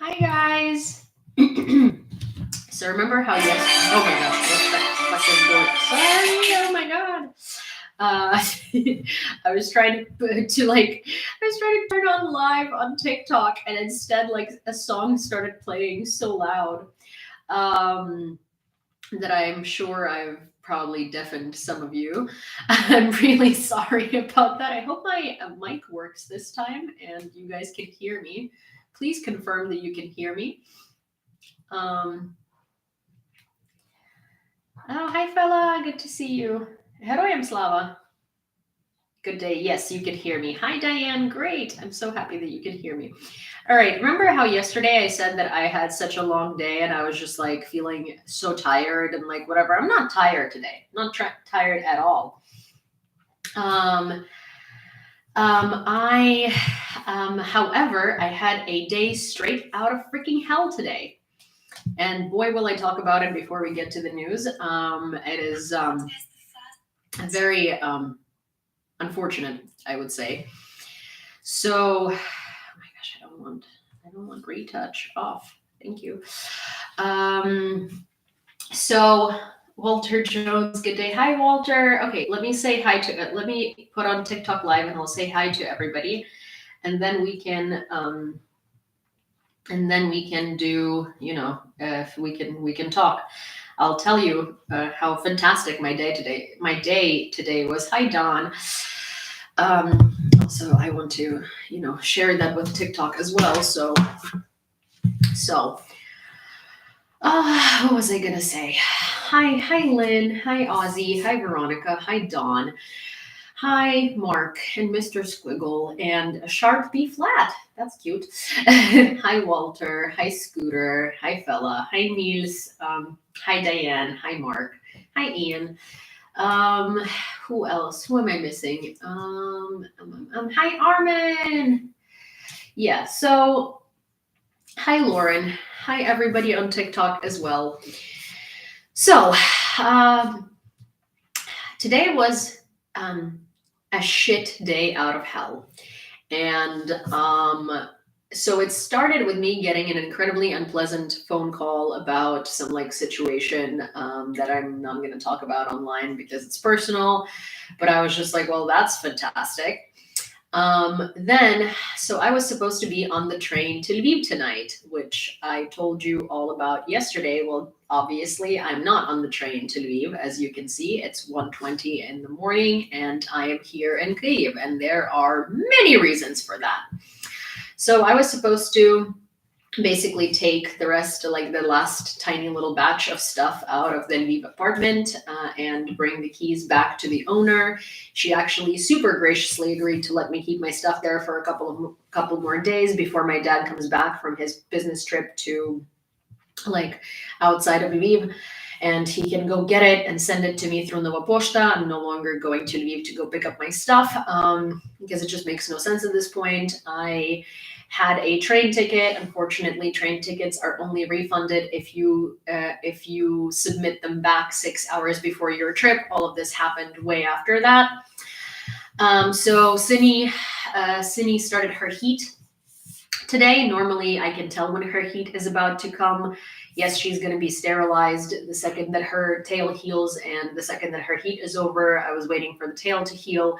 Hi guys. So remember how oh my gosh, what's that fucking door? Sorry, oh my god. I was trying to turn on live on TikTok, and instead like a song started playing so loud um, that I'm sure I've probably deafened some of you. I'm really sorry about that. I hope my mic works this time and you guys can hear me. Please confirm that you can hear me. Um, oh, hi, fella. Good to see you. Herojem Slava. Good day. Yes, you can hear me. Hi, Diane. Great. I'm so happy that you can hear me. All right. Remember how yesterday I said that I had such a long day and I was just like feeling so tired and like whatever? I'm not tired today. I'm not tired at all. However, I had a day straight out of freaking hell today. And boy, will I talk about it before we get to the news. It is very unfortunate, I would say. So, oh my gosh, I don't want retouch off. Thank you. So Walter Jones, good day. Hi, Walter. Okay, let me say hi to. Let me put on TikTok live, and I'll say hi to everybody, and then we can. And then we can do, if we can talk. I'll tell you how fantastic my day today was. Hi, Don. So I want to, share that with TikTok as well. So, what was I gonna say? Hi, Lynn. Hi, Ozzy. Hi, Veronica. Hi, Dawn. Hi, Mark and Mr. Squiggle and a sharp B flat. That's cute. Hi, Walter. Hi, Scooter. Hi, Fella. Hi, Niels. Hi, Diane. Hi, Mark. Hi, Ian. Who else? Who am I missing? Hi, Armin. Yeah. So, hi, Lauren. Hi, everybody on TikTok as well. So, today was a shit day out of hell. And so it started with me getting an incredibly unpleasant phone call about some like situation that I'm not going to talk about online because it's personal. But I was just like, well, that's fantastic. So I was supposed to be on the train to Lviv tonight, which I told you all about yesterday. Well, obviously, I'm not on the train to Lviv. As you can see, it's 1:20 in the morning, and I am here in Kyiv, and there are many reasons for that. So I was supposed to basically take the rest, like the last tiny little batch of stuff out of the Lviv apartment and bring the keys back to the owner. She actually super graciously agreed to let me keep my stuff there for a couple more days before my dad comes back from his business trip to like outside of Lviv. And he can go get it and send it to me through Nova Poshta. I'm no longer going to Lviv to go pick up my stuff because it just makes no sense at this point. I had a train ticket. Unfortunately, train tickets are only refunded if you submit them back 6 hours before your trip. All of this happened way after that. So Sini started her heat today. Normally, I can tell when her heat is about to come. Yes, she's going to be sterilized the second that her tail heals, and the second that her heat is over. I was waiting for the tail to heal.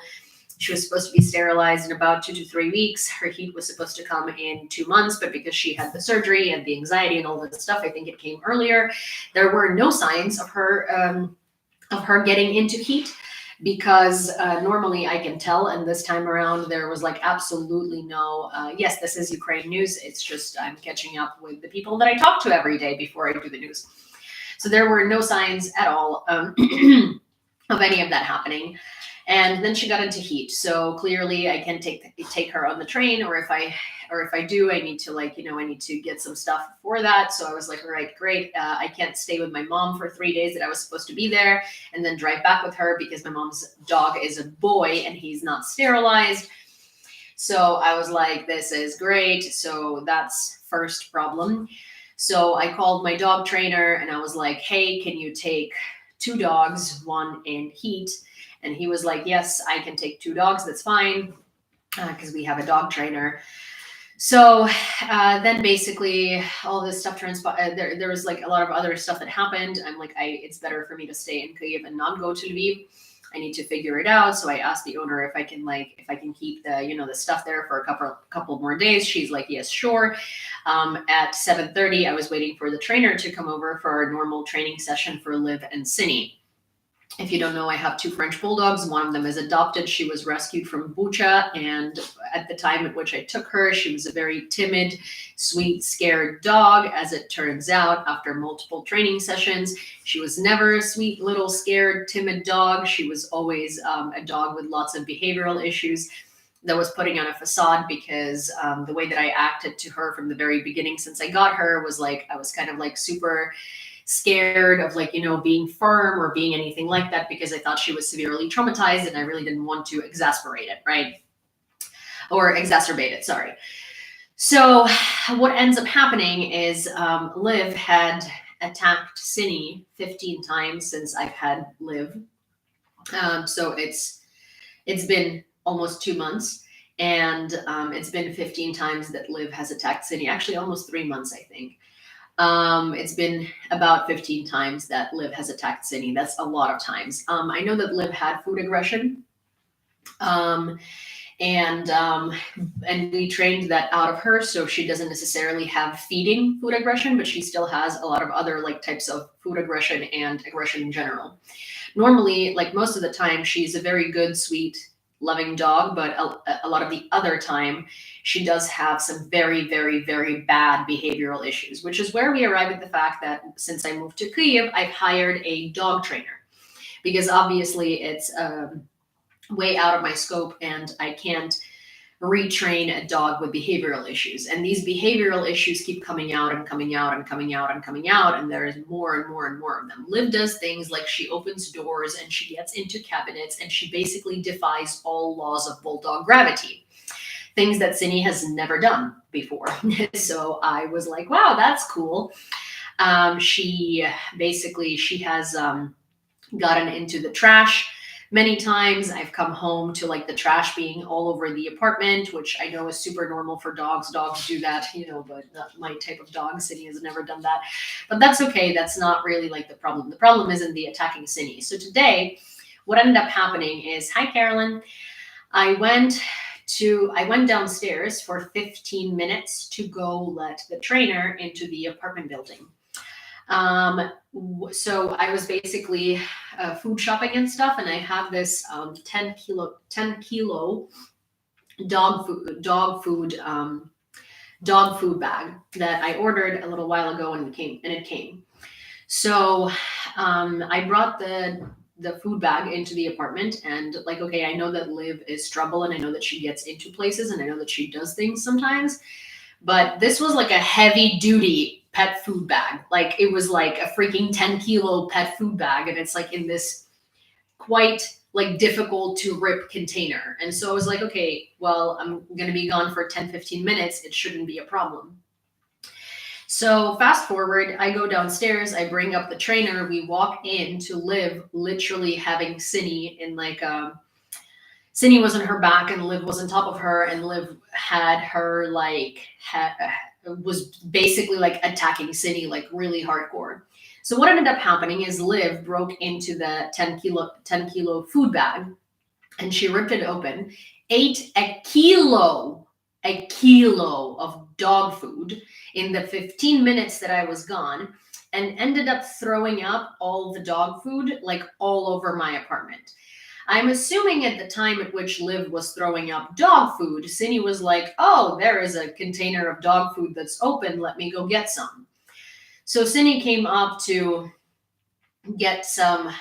She was supposed to be sterilized in about 2 to 3 weeks. Her heat was supposed to come in 2 months, but because she had the surgery and the anxiety and all that stuff, I think it came earlier. There were no signs of her getting into heat because normally I can tell, and this time around there was like absolutely no. Yes, this is Ukraine news. It's just I'm catching up with the people that I talk to every day before I do the news. So there were no signs at all of any of that happening. And then she got into heat. So clearly I can't take her on the train, or if I do, I need to I need to get some stuff for that. So I was like, all right, great. I can't stay with my mom for 3 days that I was supposed to be there and then drive back with her because my mom's dog is a boy and he's not sterilized. So I was like, this is great. So that's first problem. So I called my dog trainer and I was like, hey, can you take 2 dogs, one in heat? And he was like, yes, I can take 2 dogs. That's fine. Because we have a dog trainer. So then basically all this stuff transpired. There was like a lot of other stuff that happened. I'm like, it's better for me to stay in Kyiv and not go to Lviv. I need to figure it out. So I asked the owner if I can keep the stuff there for a couple more days. She's like, yes, sure. At 7:30, I was waiting for the trainer to come over for our normal training session for Liv and Cine. If you don't know, I have two French bulldogs. One of them is adopted. She was rescued from Bucha, and at the time at which I took her, she was a very timid, sweet, scared dog. As it turns out, after multiple training sessions, she was never a sweet, little, scared, timid dog. She was always a dog with lots of behavioral issues that was putting on a facade, because the way that I acted to her from the very beginning since I got her was like, I was kind of like super scared of being firm or being anything like that, because I thought she was severely traumatized and I really didn't want to exasperate it, right? Or exacerbate it, sorry. So what ends up happening is Liv had attacked Cine 15 times since I've had Liv. So it's been almost 2 months, and it's been 15 times that Liv has attacked Cine. Actually, almost 3 months, I think. It's been about 15 times that Liv has attacked Cine. That's a lot of times. I know that Liv had food aggression, um, and we trained that out of her, so she doesn't necessarily have feeding food aggression, but she still has a lot of other like types of food aggression and aggression in general. Normally, like most of the time, she's a very good, sweet, loving dog, but a lot of the other time, she does have some very, very, very bad behavioral issues, which is where we arrive at the fact that since I moved to Kyiv, I've hired a dog trainer, because obviously it's way out of my scope and I can't retrain a dog with behavioral issues. And these behavioral issues keep coming out and coming out and coming out and coming out. And there is more and more and more of them. Liv does things like she opens doors and she gets into cabinets and she basically defies all laws of bulldog gravity. Things that Cine has never done before. So I was like, wow, that's cool. She has gotten into the trash many times. I've come home to like the trash being all over the apartment, which I know is super normal for dogs. Dogs do that, but not my type of dog. Cine has never done that. But that's okay. That's not really like the problem. The problem isn't the attacking Cine. So today, what ended up happening is, hi, Carolyn. I went downstairs for 15 minutes to go let the trainer into the apartment building. So I was basically food shopping and stuff, and I have this 10 kilo dog food bag that I ordered a little while ago, and it came. So I brought the food bag into the apartment, and like, okay, I know that Liv is trouble, and I know that she gets into places, and I know that she does things sometimes, but this was like a heavy duty pet food bag. Like it was like a freaking 10 kilo pet food bag, and it's like in this quite like difficult to rip container. And so I was like, okay, well, I'm going to be gone for 10-15 minutes. It shouldn't be a problem. So fast forward, I go downstairs, I bring up the trainer, we walk in to Liv literally having Cine in like Cine was on her back and Liv was on top of her, and Liv had her was basically like attacking Cine like really hardcore. So what ended up happening is Liv broke into the 10 kilo food bag, and she ripped it open, ate a kilo of dog food in the 15 minutes that I was gone, and ended up throwing up all the dog food like all over my apartment. I'm assuming at the time at which Liv was throwing up dog food, Cine was like, oh, there is a container of dog food that's open. Let me go get some. So Cine came up to get some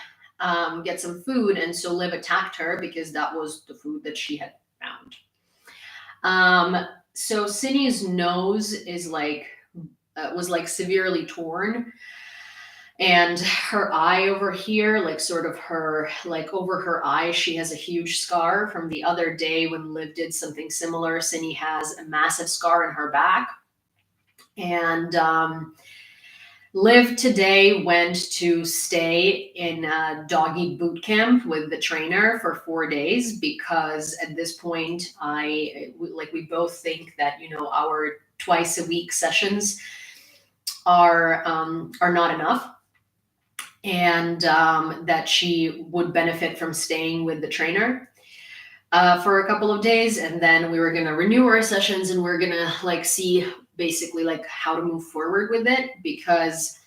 food, and so Liv attacked her because that was the food that she had found. So Cine's nose is was like severely torn. And her eye over here, like sort of her, like over her eye, she has a huge scar from the other day when Liv did something similar. Cine has a massive scar in her back. And Liv today went to stay in a doggy boot camp with the trainer for 4 days because at this point, we both think that our twice a week sessions are not enough, and that she would benefit from staying with the trainer for a couple of days, and then we were gonna renew our sessions, and we're gonna see basically how to move forward with it, because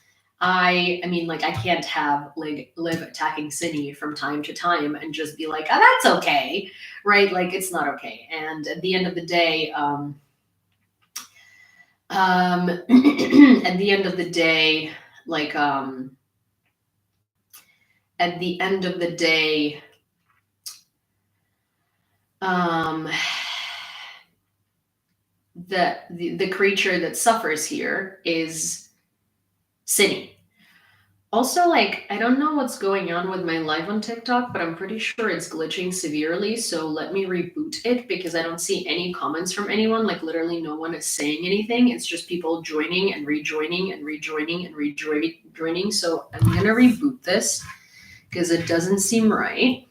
I mean, I can't have Liv attacking Cindy from time to time and just be like, oh, that's okay, right? It's not okay. And at the end of the day, at the end of the day, at the end of the day, the creature that suffers here is Cindy. Also, I don't know what's going on with my live on TikTok, but I'm pretty sure it's glitching severely. So let me reboot it, because I don't see any comments from anyone. Literally no one is saying anything. It's just people joining and rejoining and rejoining and rejoining. So I'm going to reboot this because it doesn't seem right.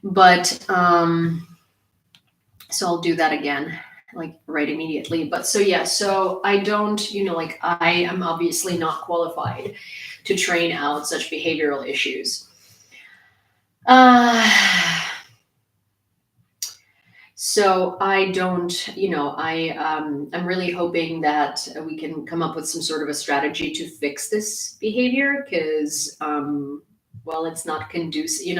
But, so I'll do that again, right immediately. But so, yeah, so I don't, I am obviously not qualified to train out such behavioral issues. So I don't, I'm really hoping that we can come up with some sort of a strategy to fix this behavior, because, well, it's not conducive.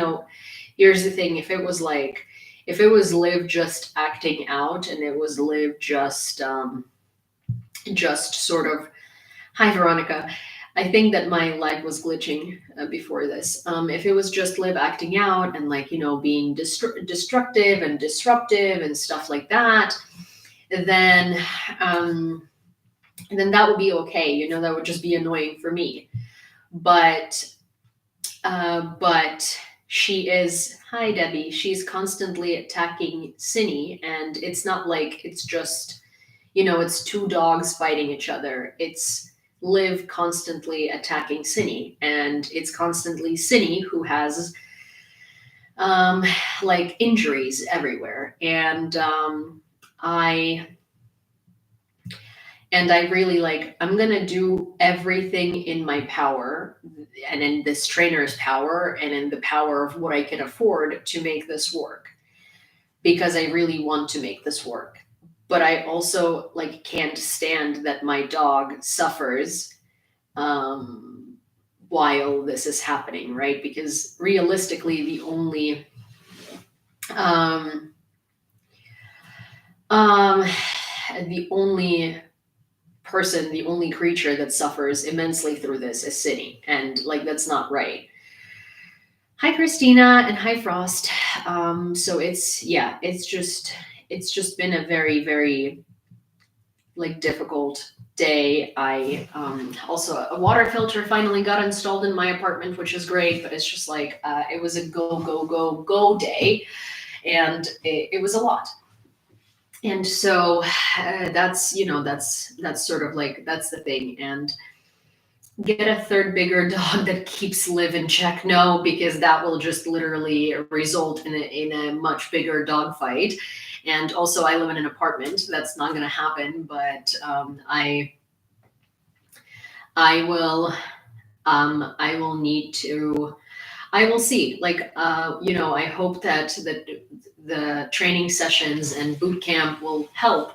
Here's the thing: if it was Liv just acting out, and it was Liv just sort of, hi Veronica, I think that my live was glitching before this. If it was just Liv acting out and being destructive and disruptive and stuff like that, then that would be okay. That would just be annoying for me. But she is, hi Debbie, she's constantly attacking Cindy, and it's not like it's just, it's two dogs fighting each other. It's Liv constantly attacking Cindy, and it's constantly Cindy who has injuries everywhere. And I really I'm gonna do everything in my power, and in this trainer's power, and in the power of what I can afford, to make this work, because I really want to make this work. But I also can't stand that my dog suffers while this is happening, right? Because realistically, the only person, the only creature that suffers immensely through this is Cindy, and that's not right. Hi Christina, and hi Frost. So it's just been a very, very difficult day. I also, a water filter finally got installed in my apartment, which is great, but it's just it was a go day, and it was a lot. And so that's sort of that's the thing. And get a third bigger dog that keeps Liv in check? No, because that will just literally result in a much bigger dog fight. And also, I live in an apartment. That's not going to happen. But I will need to. I will see. I hope that the training sessions and boot camp will help.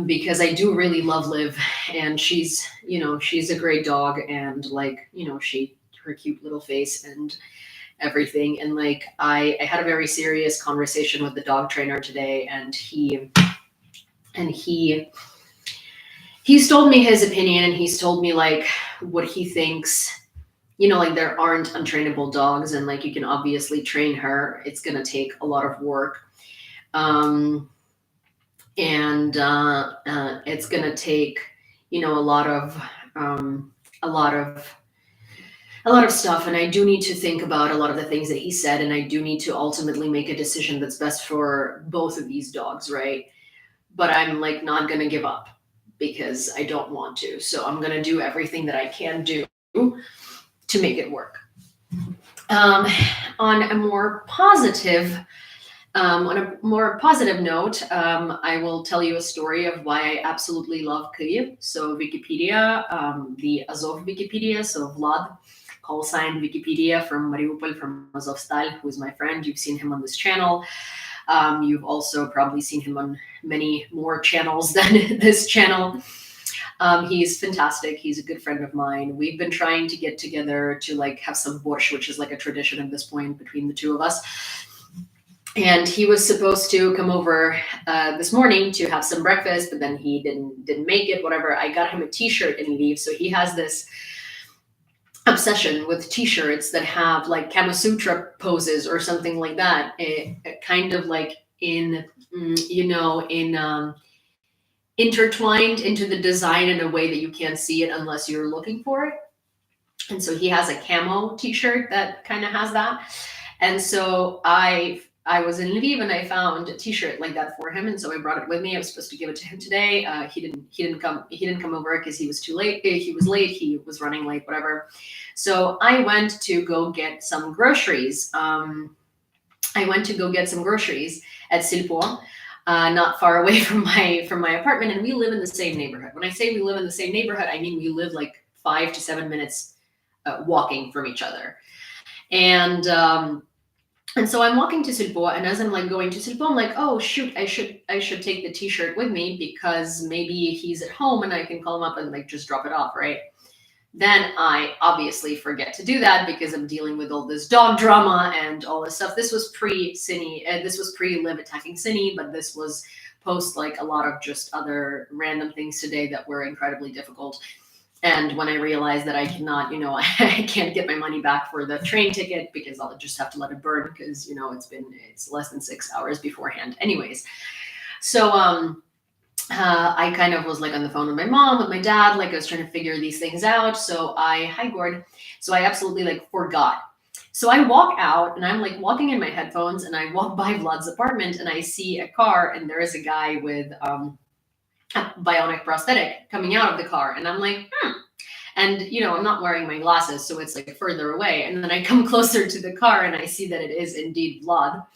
Because I do really love Liv, and she's a great dog, and her cute little face and everything. And I had a very serious conversation with the dog trainer today, and he's told me his opinion, and he's told me what he thinks. There aren't untrainable dogs, and you can obviously train her. It's gonna take a lot of work. And it's gonna take a lot of stuff, and I do need to think about a lot of the things that he said, and I do need to ultimately make a decision that's best for both of these dogs, right? But I'm not gonna give up, because I don't want to. So I'm going to do everything that I can do to make it work. On a more positive note, I will tell you a story of why I absolutely love Kyiv. So Wikipedia, the Azov Wikipedia, so Vlad, call sign Wikipedia from Mariupol, from Azovstal, who is my friend. You've seen him on this channel. You've also probably seen him on many more channels than this channel. He's fantastic. He's a good friend of mine. We've been trying to get together to like have some borscht, which is like a tradition at this point between the two of us. And he was supposed to come over this morning to have some breakfast, but then he didn't make it. Whatever. I got him a T-shirt in Lviv, so he has this obsession with T-shirts that have like Kama Sutra poses or something like that. It kind of like intertwined into the design in a way that you can't see it unless you're looking for it. And so he has a camo T-shirt that kind of has that. And so I was in Lviv and I found a T-shirt like that for him, and so I brought it with me. I was supposed to give it to him today. He didn't come over because he was too late. He was late. He was running late. Whatever. So I went to go get some groceries. At Silpo, not far away from my apartment, and we live in the same neighborhood. When I say we live in the same neighborhood, I mean we live like 5 to 7 minutes walking from each other. And so I'm walking to Silpo, and as I'm like going to Silpo, I'm like, oh shoot, I should take the T-shirt with me because maybe he's at home and I can call him up and like just drop it off, right? Then I obviously forget to do that because I'm dealing with all this dog drama and all this stuff. This was pre-Cine, this was pre-Live Attacking Cine, but this was post like a lot of just other random things today that were incredibly difficult. And when I realized that I cannot, I can't get my money back for the train ticket because I'll just have to let it burn because, it's less than 6 hours beforehand anyways. So, I kind of was like on the phone with my mom, with my dad, like I was trying to figure these things out. So hi Gord. So I absolutely like forgot. So I walk out and I'm like walking in my headphones and I walk by Vlad's apartment and I see a car and there is a guy with a bionic prosthetic coming out of the car. And I'm like, And, I'm not wearing my glasses, so it's like further away. And then I come closer to the car and I see that it is indeed Vlad.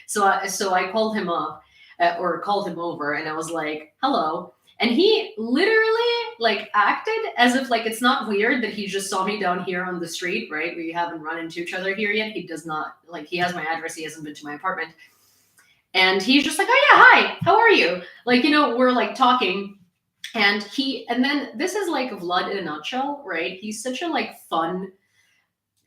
So I called him up. Or called him over and I was like, hello. And he literally like acted as if like it's not weird that he just saw me down here on the street, right? We haven't run into each other here yet. He does not, like he has my address. He hasn't been to my apartment. And he's just like, oh yeah, hi, how are you? Like, we're like talking and then this is like Vlad in a nutshell, right? He's such a like fun,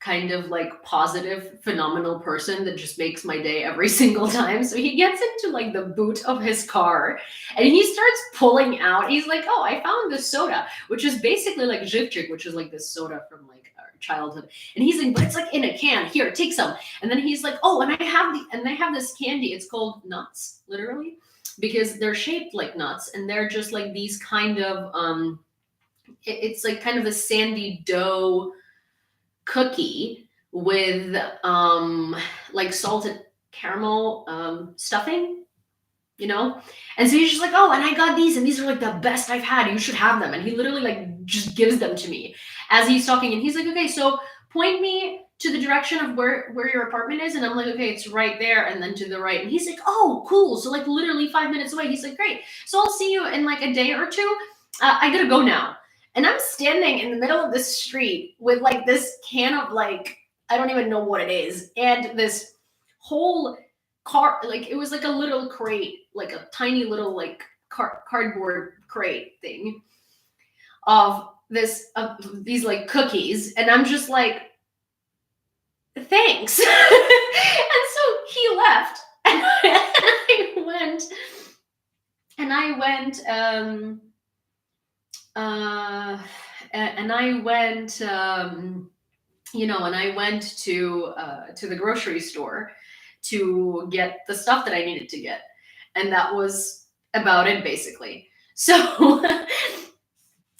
kind of like positive, phenomenal person that just makes my day every single time. So he gets into like the boot of his car and he starts pulling out. He's like, oh, I found this soda, which is basically like Zhivchik, which is like this soda from like our childhood. And he's like, but it's like in a can. Here, take some. And then he's like, oh, and they have this candy. It's called nuts, literally, because they're shaped like nuts and they're just like these kind of it's like kind of a sandy dough cookie with like salted caramel stuffing, and so he's just like, oh, and I got these and these are like the best I've had, you should have them. And he literally like just gives them to me as he's talking and he's like, okay, so point me to the direction of where your apartment is. And I'm like, okay, it's right there. And then to the right. And he's like, oh, cool. So like literally 5 minutes away. He's like, great. So I'll see you in like a day or two. I gotta go now. And I'm standing in the middle of the street with like this can of like, I don't even know what it is. And this whole car, like it was like a little crate, like a tiny little like cardboard crate thing of these like cookies. And I'm just like, thanks. And so he left and I went to the grocery store to get the stuff that I needed to get. And that was about it, basically. So,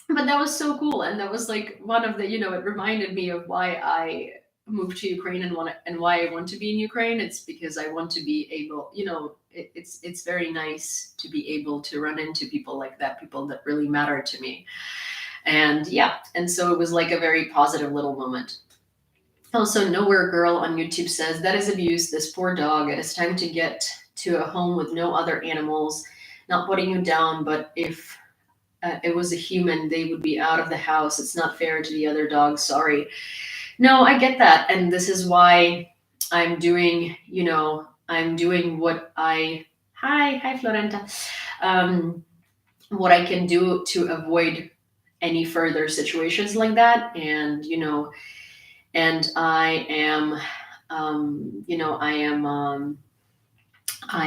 but that was so cool. And that was like one of the, it reminded me of why I moved to Ukraine and why I want to be in Ukraine. It's because I want to be able, it's very nice to be able to run into people like that, people that really matter to me. And yeah, and so it was like a very positive little moment. Also, Nowhere Girl on YouTube says, that is abuse, this poor dog. It is time to get to a home with no other animals. Not putting you down, but if it was a human, they would be out of the house. It's not fair to the other dogs. Sorry. No, I get that. And this is why I'm doing, I'm doing what hi, Florenta. What I can do to avoid any further situations like that. And, and I am, I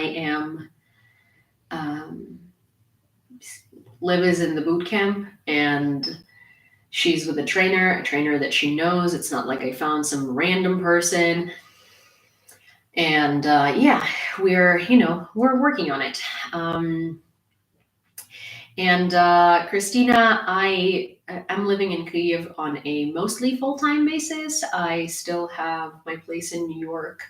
am, Liv is in the boot camp and she's with a trainer that she knows. It's not like I found some random person. And yeah, we're working on it. And Christina, I'm living in Kyiv on a mostly full-time basis. I still have my place in New York.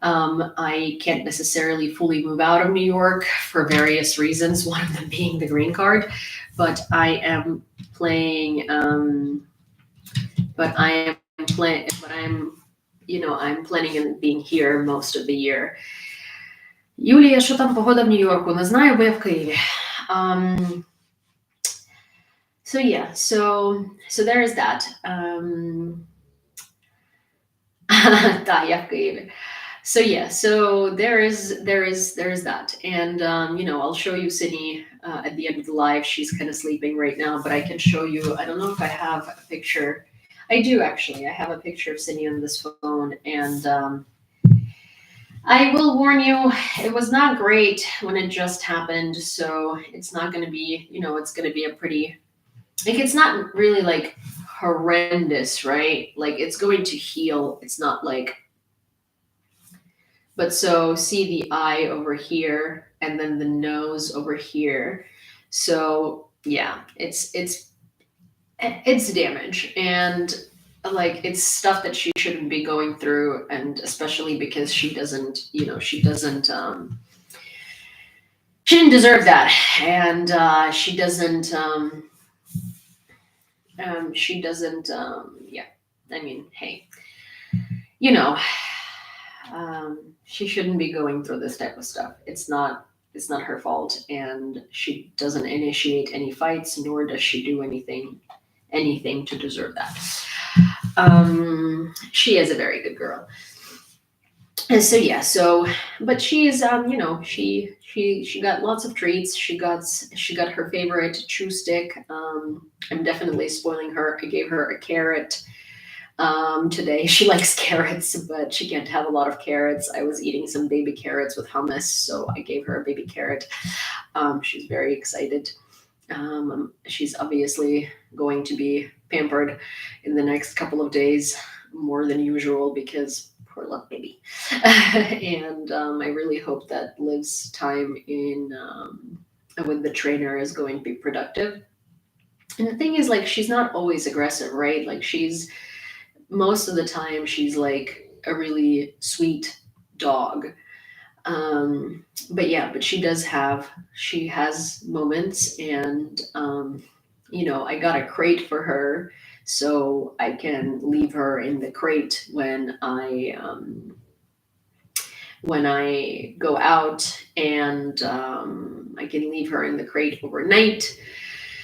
I can't necessarily fully move out of New York for various reasons, one of them being the green card, but I'm planning on being here most of the year. Yulia, що там погода в Нью-Йорку? Не знаю, бо я в Києві. So yeah, so there is that. Та, я в Києві. So yeah, so there is that. And I'll show you Sydney at the end of the live. She's kind of sleeping right now, but I can show you, I don't know if I have a picture. I do actually. I have a picture of Sydney on this phone, and I will warn you, it was not great when it just happened, so it's not going to be, it's going to be a pretty, it's not really like horrendous, right? Like it's going to heal. It's not like, but so see the eye over here and then the nose over here. So yeah, it's damage, and like it's stuff that she shouldn't be going through, and especially because she didn't deserve that, and she doesn't yeah, I mean, hey, she shouldn't be going through this type of stuff. It's not her fault, and she doesn't initiate any fights, nor does she do anything to deserve that. She is a very good girl. And so yeah, but she's she got lots of treats. She got her favorite chew stick. I'm definitely spoiling her. I gave her a carrot today. She likes carrots, but she can't have a lot of carrots. I was eating some baby carrots with hummus, so I gave her a baby carrot. She's very excited. She's obviously going to be pampered in the next couple of days, more than usual, because poor little baby. And I really hope that Liv's time with the trainer is going to be productive. And the thing is, like, she's not always aggressive, right? Like, most of the time she's like a really sweet dog. But she has moments, and I got a crate for her so I can leave her in the crate when I go out, and I can leave her in the crate overnight.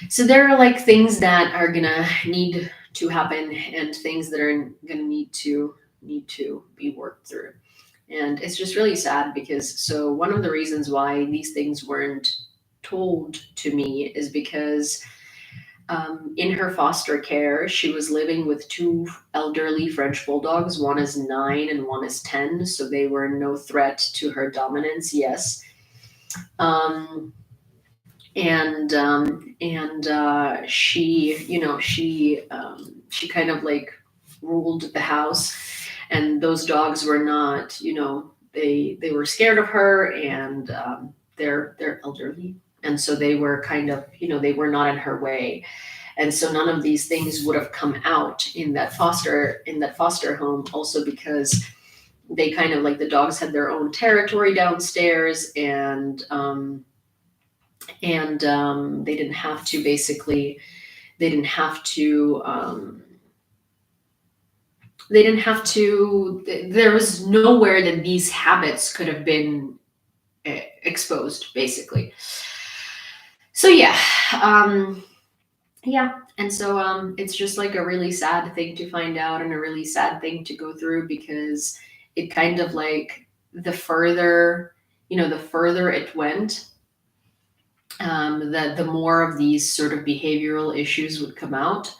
So there are like things that are gonna need to happen, and things that are gonna need to be worked through. And it's just really sad because one of the reasons why these things weren't told to me is because in her foster care, she was living with two elderly French bulldogs. One is 9 and one is 10, so they were no threat to her dominance. Yes. She kind of like ruled the house, and those dogs were not, they were scared of her, and they're elderly, and so they were kind of, they were not in her way, and so none of these things would have come out in that foster home. Also because they kind of like, the dogs had their own territory downstairs, and they didn't have to basically, they didn't have to they didn't have to, there was nowhere that these habits could have been exposed, basically. So yeah, and so it's just like a really sad thing to find out, and a really sad thing to go through, because it kind of like, the further, the further it went, the more of these sort of behavioral issues would come out.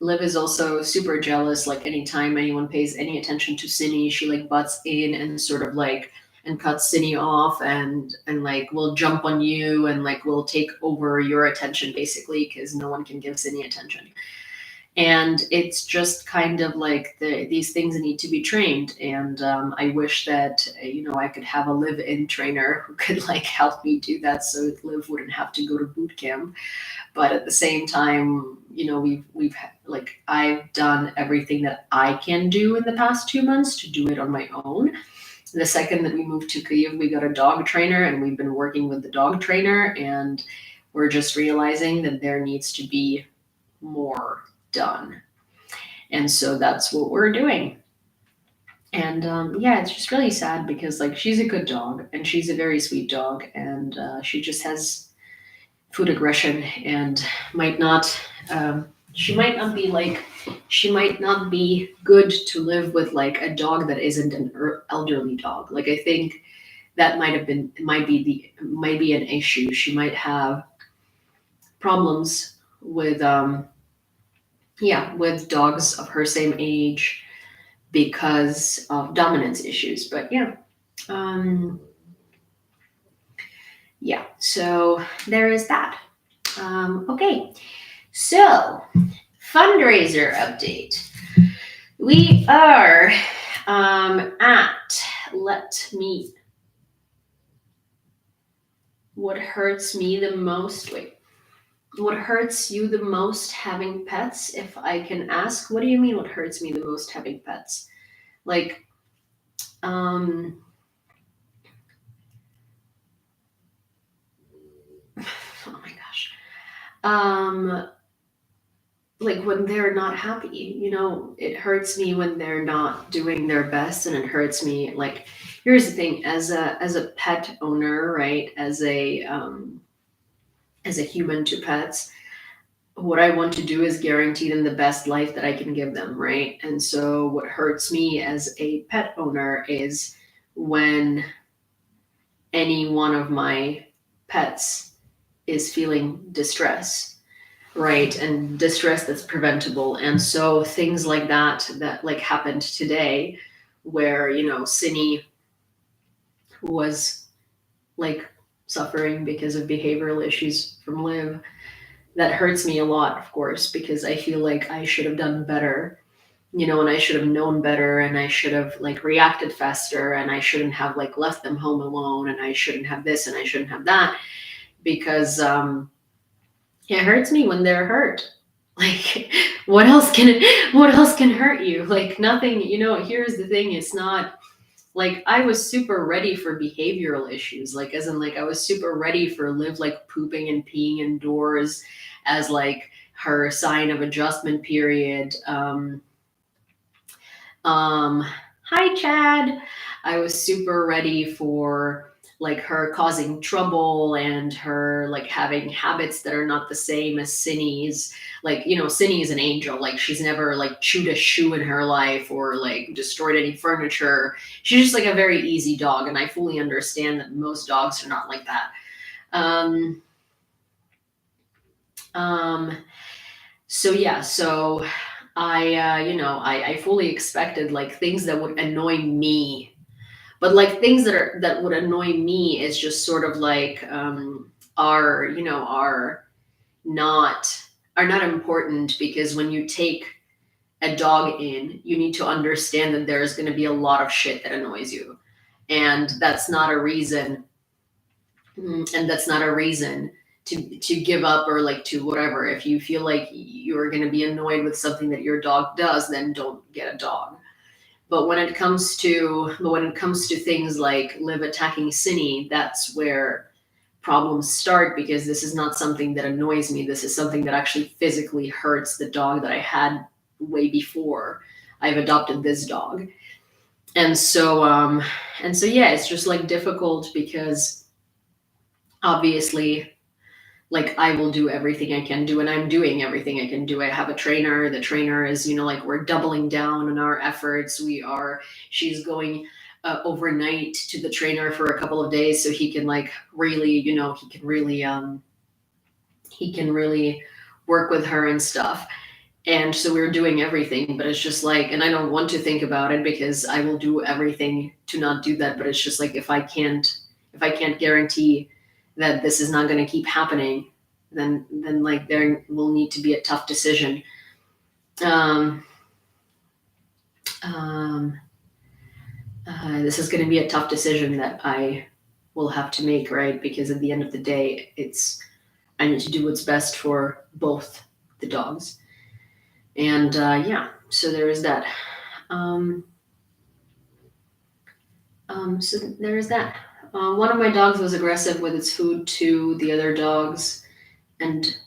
Liv is also super jealous. Like, anytime anyone pays any attention to Cindy, she like butts in and sort of like, and cuts Cindy off, and like will jump on you, and like will take over your attention, basically, because no one can give Cindy attention. And it's just kind of like, these things need to be trained. And I wish that I could have a live-in trainer who could like help me do that, so Liv wouldn't have to go to boot camp. But at the same time, we've like, I've done everything that I can do in the past 2 months to do it on my own. The second that we moved to Kyiv, we got a dog trainer, and we've been working with the dog trainer, and we're just realizing that there needs to be more done. And so that's what we're doing. And it's just really sad, because like, she's a good dog, and she's a very sweet dog, and she just has food aggression, and might not she might not be good to live with like a dog that isn't an elderly dog. Like, I think that might be an issue. She might have problems with with dogs of her same age, because of dominance issues. But so there is that. Okay, so fundraiser update. We are at, what hurts me the most, what hurts you the most having pets, if I can ask? What do you mean, what hurts me the most having pets? Like, oh my gosh. Like, when they're not happy, it hurts me when they're not doing their best, and it hurts me, like, here's the thing, as a pet owner, right, as a human to pets, what I want to do is guarantee them the best life that I can give them, right? And so what hurts me as a pet owner is when any one of my pets is feeling distress, right? And distress that's preventable. And so things like that like happened today, where, Cindy was like suffering because of behavioral issues from Liv. That hurts me a lot, of course, because I feel like I should have done better, and I should have known better, and I should have like reacted faster, and I shouldn't have like left them home alone, and I shouldn't have this, and I shouldn't have that, because it hurts me when they're hurt. Like, what else can hurt you? Like, nothing. Here's the thing, it's not like, I was super ready for behavioral issues, like, as in, like, I was super ready for Liv like pooping and peeing indoors as like her sign of adjustment period. Hi Chad. I was super ready for like her causing trouble, and her like having habits that are not the same as Cindy's. Like, Cindy is an angel. Like, she's never like chewed a shoe in her life, or like destroyed any furniture. She's just like a very easy dog, and I fully understand that most dogs are not like that. So I fully expected like things that would annoy me. But like, things that would annoy me is just sort of like are not important, because when you take a dog in, you need to understand that there's going to be a lot of shit that annoys you, and that's not a reason to give up, or like to whatever. If you feel like you're going to be annoyed with something that your dog does, then don't get a dog. But when it comes to things like Liv attacking Cine, that's where problems start, because this is not something that annoys me. This is something that actually physically hurts the dog that I had way before I've adopted this dog. And so yeah, it's just like difficult, because obviously, like, I will do everything I can do, and I'm doing everything I can do. I have a trainer. The trainer is, like, we're doubling down on our efforts. She's going overnight to the trainer for a couple of days, so he can, like, really, he can really work with her and stuff. And so we're doing everything, but it's just like, and I don't want to think about it, because I will do everything to not do that. But it's just like, if I can't guarantee that this is not going to keep happening, then like, there will need to be a tough decision. This is going to be a tough decision that I will have to make, right? Because at the end of the day, I need to do what's best for both the dogs. And so there is that. So there is that. One of my dogs was aggressive with its food to the other dogs, and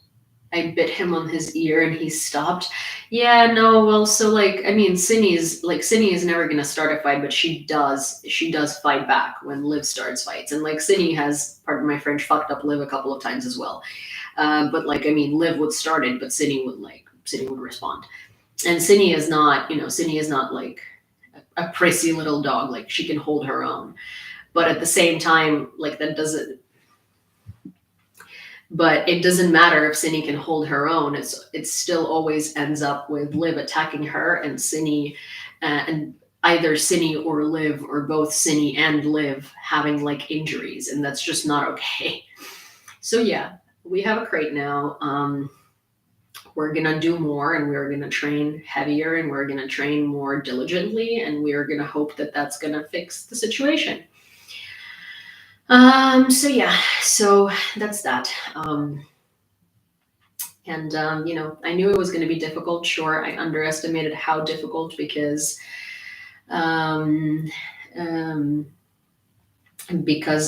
I bit him on his ear and he stopped. Yeah, no, well, so, like, I mean, Cine is never gonna start a fight, but she does fight back when Liv starts fights. And, like, Cine has, pardon my French, fucked up Liv a couple of times as well. But, like, I mean, Liv would start it, but Cine would respond. And Cine is not like a prissy little dog. Like, she can hold her own. But at the same time, like, but it doesn't matter if Cine can hold her own. It still always ends up with Liv attacking her, and Cine, and either Cine or Liv, or both Cine and Liv, having, like, injuries, and that's just not okay. So yeah, we have a crate now. We're gonna do more, and we're gonna train heavier, and we're gonna train more diligently, and we're gonna hope that that's gonna fix the situation. So yeah, so that's that. I knew it was going to be difficult. Sure, I underestimated how difficult, because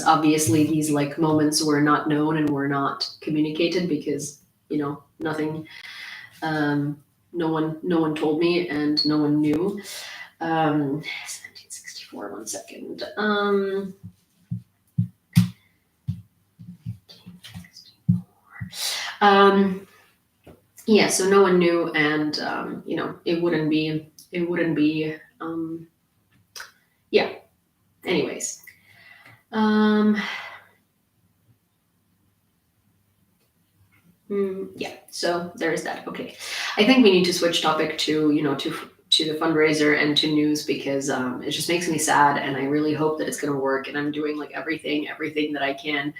obviously these, like, moments were not known and were not communicated, because nothing, no one told me, and no one knew. 1764. 1 second. Yeah, so no one knew, and it wouldn't be yeah. Anyways, yeah. So there's that. Okay, I think we need to switch topic to the fundraiser and to news, because it just makes me sad, and I really hope that it's going to work. And I'm doing, like, everything that I can.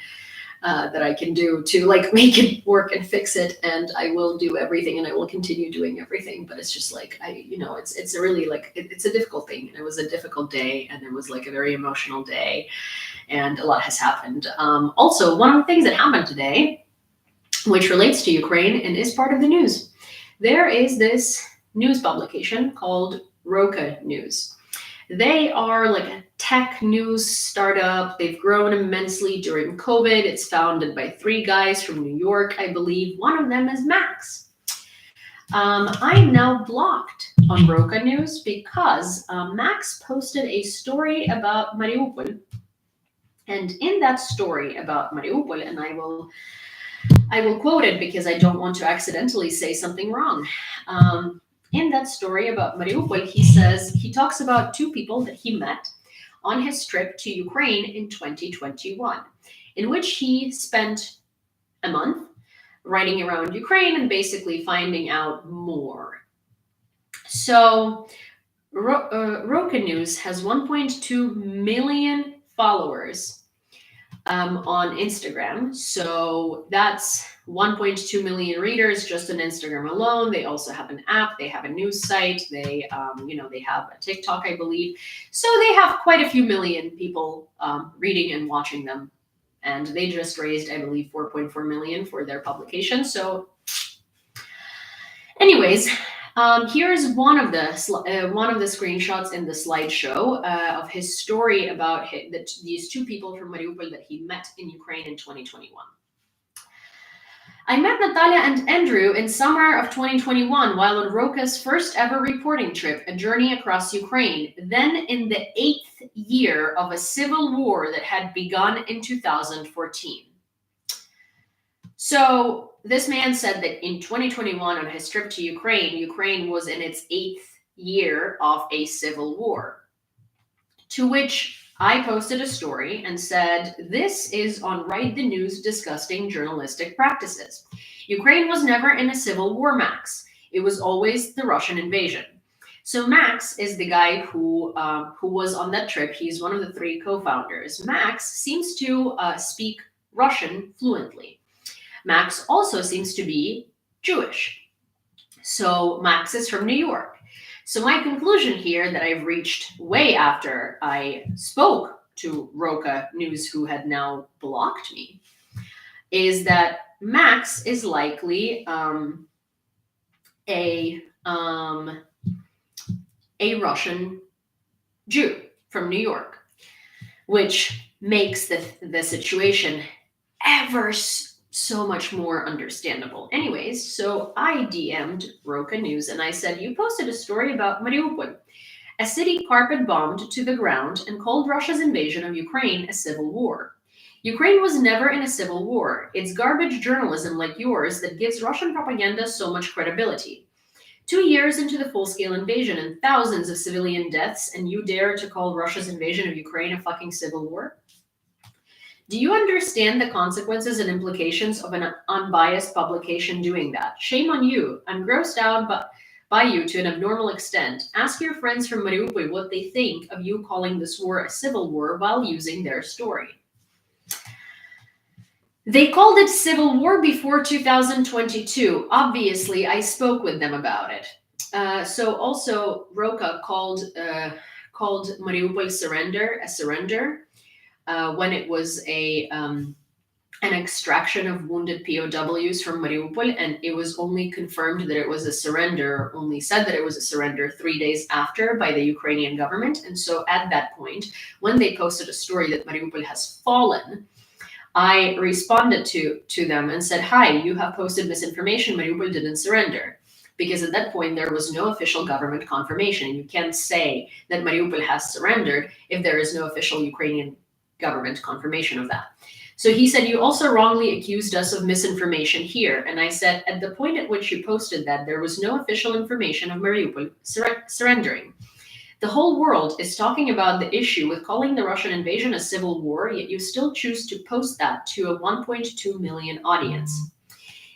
That I can do to, like, make it work and fix it, and I will do everything, and I will continue doing everything. But it's just like, it's a really, like, it's a difficult thing, and it was a difficult day, and it was, like, a very emotional day, and a lot has happened. Also, one of the things that happened today, which relates to Ukraine and is part of the news, there is this news publication called Roka News. They are, like, a tech news startup. They've grown immensely during COVID. It's founded by 3 guys from New York, I believe. One of them is Max. I'm now blocked on Roka News, because Max posted a story about Mariupol. And in that story about Mariupol, and I will quote it, because I don't want to accidentally say something wrong. In that story about Mariupol, he talks about 2 people that he met on his trip to Ukraine in 2021, in which he spent a month riding around Ukraine and basically finding out more. So Roka News has 1.2 million followers on Instagram. So that's 1.2 million readers just on Instagram alone. They also have an app. They have a news site. They have a TikTok, I believe. So they have quite a few million people reading and watching them. And they just raised, I believe, 4.4 million for their publication. So anyways, Here's one of the screenshots in the slideshow of his story about these two people from Mariupol that he met in Ukraine in 2021. I met Natalia and Andrew in summer of 2021 while on Roka's first ever reporting trip, a journey across Ukraine, then in the 8th year of a civil war that had begun in 2014. So this man said that in 2021 on his trip to Ukraine, Ukraine was in its 8th year of a civil war. To which I posted a story and said, this is on Write the News disgusting journalistic practices. Ukraine was never in a civil war, Max. It was always the Russian invasion. So Max is the guy who was on that trip. He's one of the 3 co-founders. Max seems to speak Russian fluently. Max also seems to be Jewish. So Max is from New York. So my conclusion here that I've reached way after I spoke to Roka News, who had now blocked me, is that Max is likely a Russian Jew from New York, which makes the situation ever so much more understandable. Anyways, so I DM'd Roka News and I said, you posted a story about Mariupol, a city carpet bombed to the ground, and called Russia's invasion of Ukraine a civil war. Ukraine was never in a civil war. It's garbage journalism like yours that gives Russian propaganda so much credibility. 2 years into the full-scale invasion and thousands of civilian deaths, and you dare to call Russia's invasion of Ukraine a fucking civil war? Do you understand the consequences and implications of an unbiased publication doing that? Shame on you. I'm grossed out by you to an abnormal extent. Ask your friends from Mariupol what they think of you calling this war a civil war while using their story. They called it civil war before 2022. Obviously, I spoke with them about it. So also, Roka called Mariupol surrender a surrender. When it was an extraction of wounded POWs from Mariupol, and it was only confirmed that it was a surrender, only said that it was a surrender 3 days after by the Ukrainian government. And so at that point, when they posted a story that Mariupol has fallen, I responded to them and said, hi, you have posted misinformation, Mariupol didn't surrender. Because at that point, there was no official government confirmation. And you can't say that Mariupol has surrendered if there is no official Ukrainian government confirmation of that. So he said, you also wrongly accused us of misinformation here. And I said, at the point at which you posted that, there was no official information of Mariupol surrendering. The whole world is talking about the issue with calling the Russian invasion a civil war, yet you still choose to post that to a 1.2 million audience.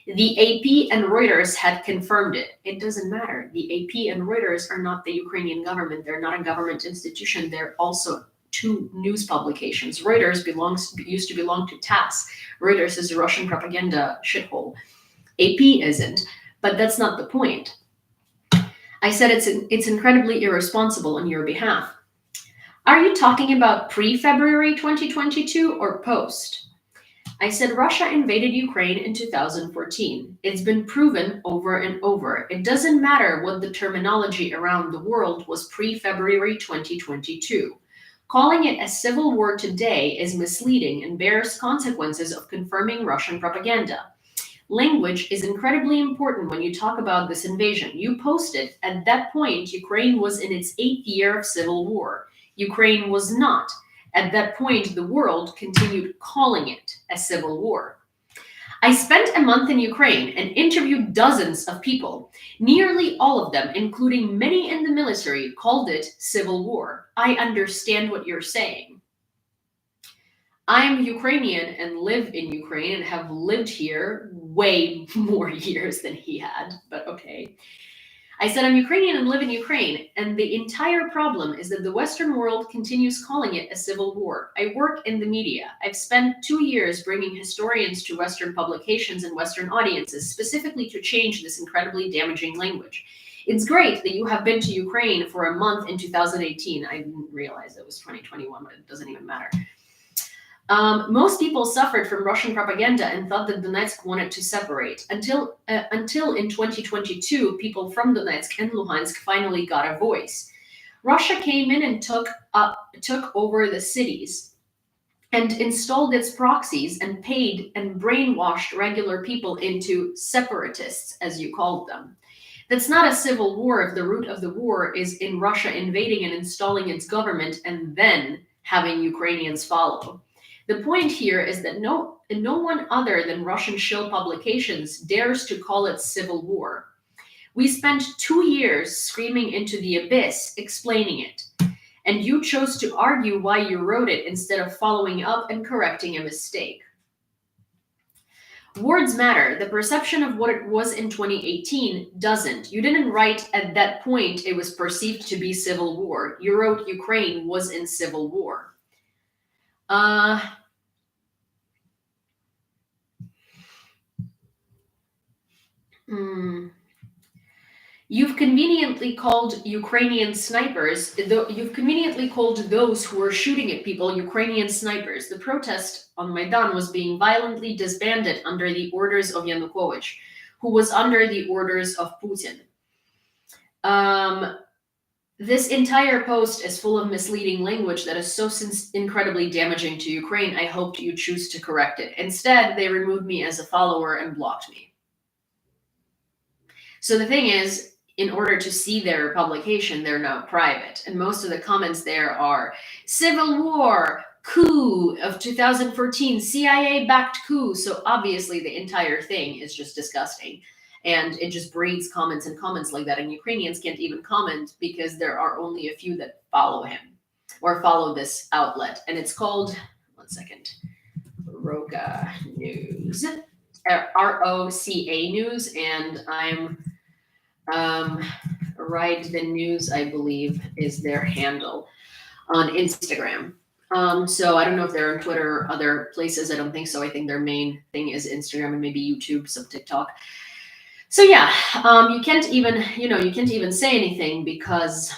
The AP and Reuters had confirmed it. It doesn't matter. The AP and Reuters are not the Ukrainian government. They're not a government institution. They're also 2 news publications. Reuters used to belong to TASS. Reuters is a Russian propaganda shithole. AP isn't, but that's not the point. I said it's incredibly irresponsible on your behalf. Are you talking about pre-February 2022 or post? I said Russia invaded Ukraine in 2014. It's been proven over and over. It doesn't matter what the terminology around the world was pre-February 2022. Calling it a civil war today is misleading and bears consequences of confirming Russian propaganda. Language is incredibly important when you talk about this invasion. You posted, at that point, Ukraine was in its 8th year of civil war. Ukraine was not. At that point, the world continued calling it a civil war. I spent a month in Ukraine and interviewed dozens of people. Nearly all of them, including many in the military, called it civil war. I understand what you're saying. I'm Ukrainian and live in Ukraine and have lived here way more years than he had, but okay. I said I'm Ukrainian and live in Ukraine, and the entire problem is that the Western world continues calling it a civil war. I work in the media. I've spent 2 years bringing historians to Western publications and Western audiences, specifically to change this incredibly damaging language. It's great that you have been to Ukraine for a month in 2018. I didn't realize it was 2021, but it doesn't even matter. Most people suffered from Russian propaganda and thought that Donetsk wanted to separate. Until in 2022, people from Donetsk and Luhansk finally got a voice. Russia came in and took over the cities and installed its proxies and paid and brainwashed regular people into separatists, as you called them. That's not a civil war if the root of the war is in Russia invading and installing its government and then having Ukrainians follow. The point here is that no one other than Russian shill publications dares to call it civil war. We spent 2 years screaming into the abyss, explaining it. And you chose to argue why you wrote it instead of following up and correcting a mistake. Words matter. The perception of what it was in 2018 doesn't. You didn't write at that point it was perceived to be civil war. You wrote Ukraine was in civil war. You've conveniently called Ukrainian snipers, you've conveniently called those who were shooting at people Ukrainian snipers. The protest on Maidan was being violently disbanded under the orders of Yanukovych, who was under the orders of Putin. This entire post is full of misleading language that is so incredibly damaging to Ukraine. I hoped you choose to correct it. Instead, they removed me as a follower and blocked me. So the thing is, in order to see their publication, they're now private. And most of the comments there are civil war, coup of 2014, CIA-backed coup. So obviously the entire thing is just disgusting. And it just breeds comments and comments like that. And Ukrainians can't even comment because there are only a few that follow him or follow this outlet. And it's called, one second, Roca News, ROCA News. And I'm Right the News, I believe, is their handle on Instagram. So I don't know if they're on Twitter or other places. I don't think so. I think their main thing is Instagram and maybe YouTube, some TikTok. So yeah, you can't even say anything because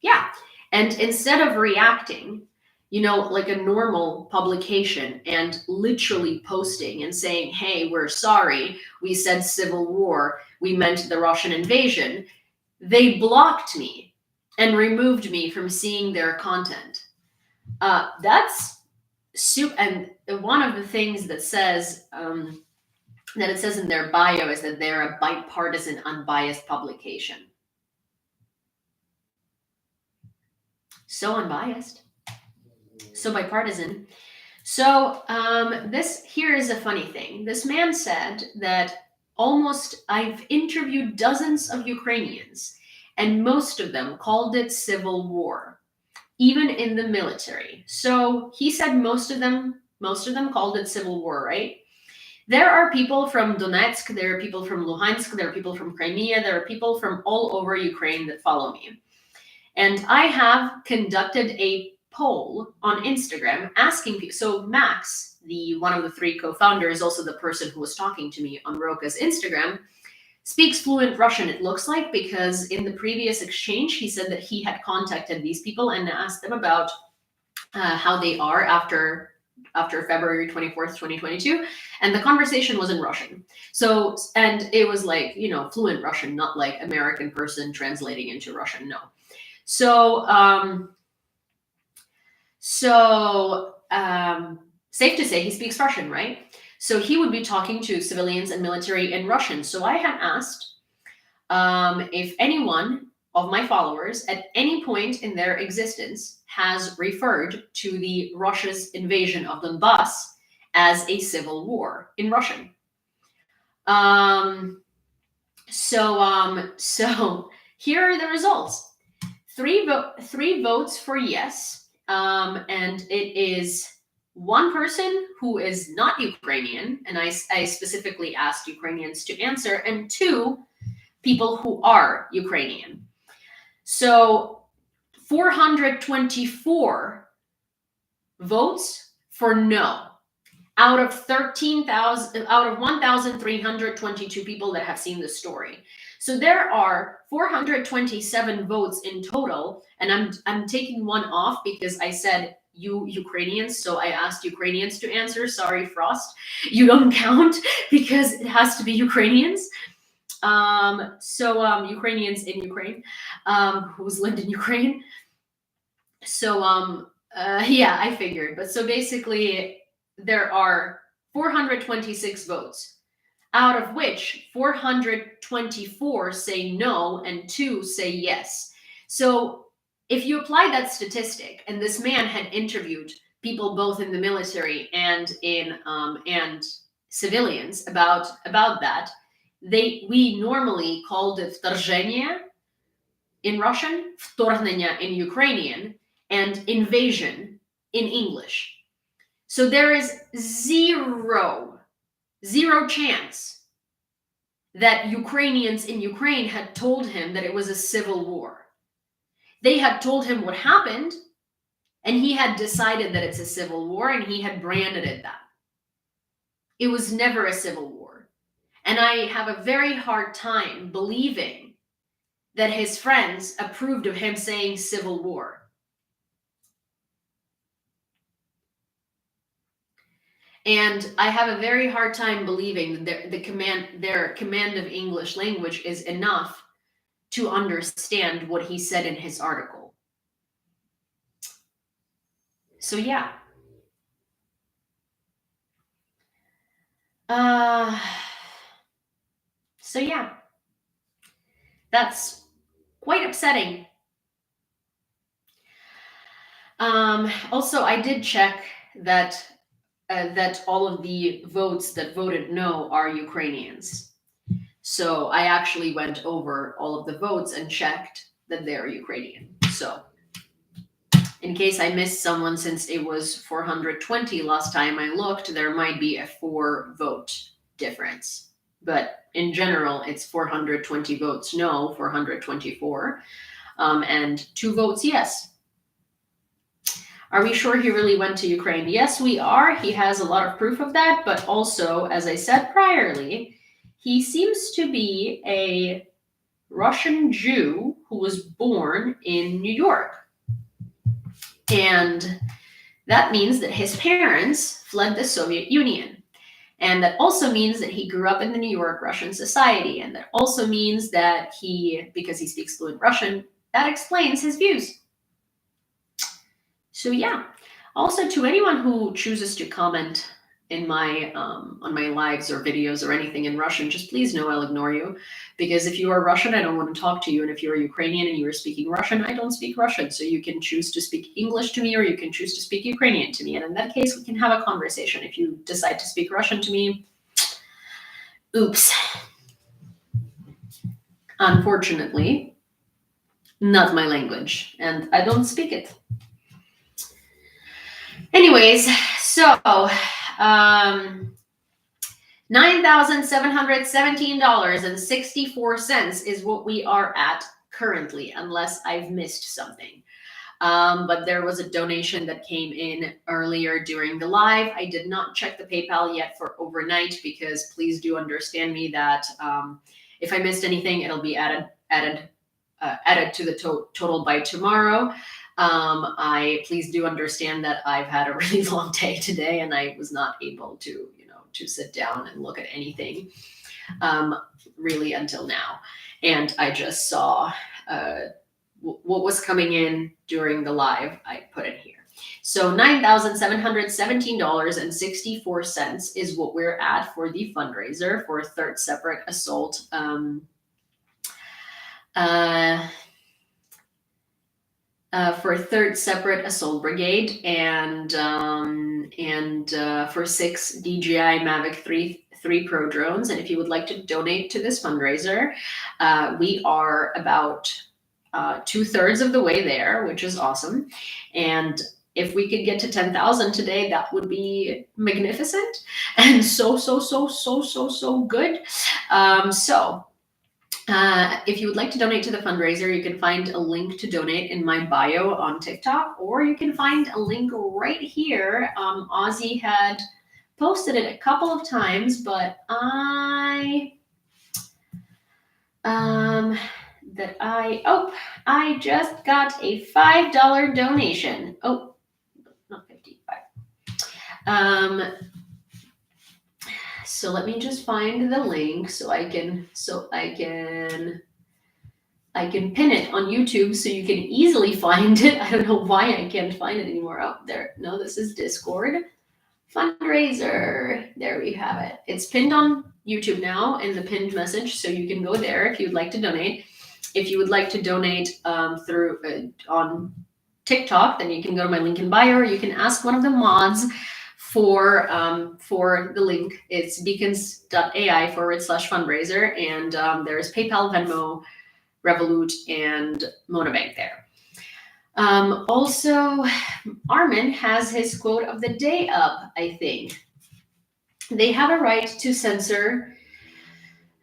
yeah. And instead of reacting, like a normal publication and literally posting and saying, hey, we're sorry, we said civil war, we meant the Russian invasion, they blocked me and removed me from seeing their content. That's super. And one of the things that says, that it says in their bio is that they're a bipartisan, unbiased publication. So unbiased. So bipartisan. So this here is a funny thing. This man said that I've interviewed dozens of Ukrainians, and most of them called it civil war, even in the military. So he said most of them called it civil war, right? There are people from Donetsk, there are people from Luhansk, there are people from Crimea, there are people from all over Ukraine that follow me. And I have conducted a poll on Instagram asking people. So Max, one of the 3 co-founders, also the person who was talking to me on Roka's Instagram, speaks fluent Russian, it looks like, because in the previous exchange, he said that he had contacted these people and asked them about how they are after February 24th, 2022. And the conversation was in Russian. So, and it was like, fluent Russian, not like American person translating into Russian, no. So, safe to say he speaks Russian, right? So he would be talking to civilians and military in Russian. So I had asked if anyone of my followers at any point in their existence has referred to the Russia's invasion of Donbass as a civil war in Russian. So here are the results. 3 votes for yes, and it is one person who is not Ukrainian, and I specifically asked Ukrainians to answer, and 2 people who are Ukrainian. So 424 votes for no out of 1,322 people that have seen the story. So there are 427 votes in total, and I'm taking one off because I said you Ukrainians. So I asked Ukrainians to answer. Sorry, Frost, you don't count because it has to be Ukrainians. Ukrainians in Ukraine, who's lived in Ukraine. So yeah, I figured. But so basically, there are 426 votes, out of which 424 say no and 2 say yes. So if you apply that statistic, and this man had interviewed people both in the military and in and civilians about that, we normally called it вторжение in Russian, вторгнення in Ukrainian, and invasion in English. So there is zero chance that Ukrainians in Ukraine had told him that it was a civil war. They had told him what happened, and he had decided that it's a civil war, and he had branded it that. It was never a civil war. And I have a very hard time believing that his friends approved of him saying civil war. And I have a very hard time believing that their command of English language is enough to understand what he said in his article. So yeah. So yeah. That's quite upsetting. Also, I did check that all of the votes that voted no are Ukrainians. So I actually went over all of the votes and checked that they're Ukrainian. So in case I missed someone, since it was 420 last time I looked, there might be a 4 vote difference. But in general, it's 420 votes no, 424, and 2 votes yes. Are we sure he really went to Ukraine? Yes, we are. He has a lot of proof of that. But also, as I said priorly, he seems to be a Russian Jew who was born in New York. And that means that his parents fled the Soviet Union. And that also means that he grew up in the New York Russian society. And that also means that because he speaks fluent Russian, that explains his views. So yeah, also to anyone who chooses to comment in my on my lives or videos or anything in Russian, just please know I'll ignore you, because if you are Russian, I don't want to talk to you, and if you're Ukrainian and you are speaking Russian, I don't speak Russian. So you can choose to speak English to me, or you can choose to speak Ukrainian to me, and in that case, we can have a conversation. If you decide to speak Russian to me, oops. Unfortunately, not my language, and I don't speak it. Anyways, so $9,717.64 is what we are at currently, unless I've missed something. But there was a donation that came in earlier during the live. I did not check the PayPal yet for overnight, because please do understand me that if I missed anything, it'll be added to the total by tomorrow. Please do understand that I've had a really long day today, and I was not able to, to sit down and look at anything really until now. And I just saw what was coming in during the live. I put it here. So $9,717.64 is what we're at for the fundraiser for Third Separate Assault. For Third Separate Assault Brigade, and for 6 DJI Mavic 3 Pro drones. And if you would like to donate to this fundraiser, we are about 2/3 of the way there, which is awesome. And if we could get to 10,000 today, that would be magnificent and so good. If you would like to donate to the fundraiser, you can find a link to donate in my bio on TikTok, or you can find a link right here. Ozzy had posted it a couple of times, but I just got a $5 donation. Oh, So let me just find the link so I can pin it on YouTube so you can easily find it. I don't know why I can't find it anymore out there. No, this is Discord. Fundraiser. There we have it. It's pinned on YouTube now in the pinned message, so you can go there if you'd like to donate. If you would like to donate through on TikTok, then you can go to my link in bio, or you can ask one of the mods for the link. It's beacons.ai/fundraiser, and there's PayPal, Venmo, Revolut, and Monobank there. Also, Armin has his quote of the day up, I think. They have a right to censor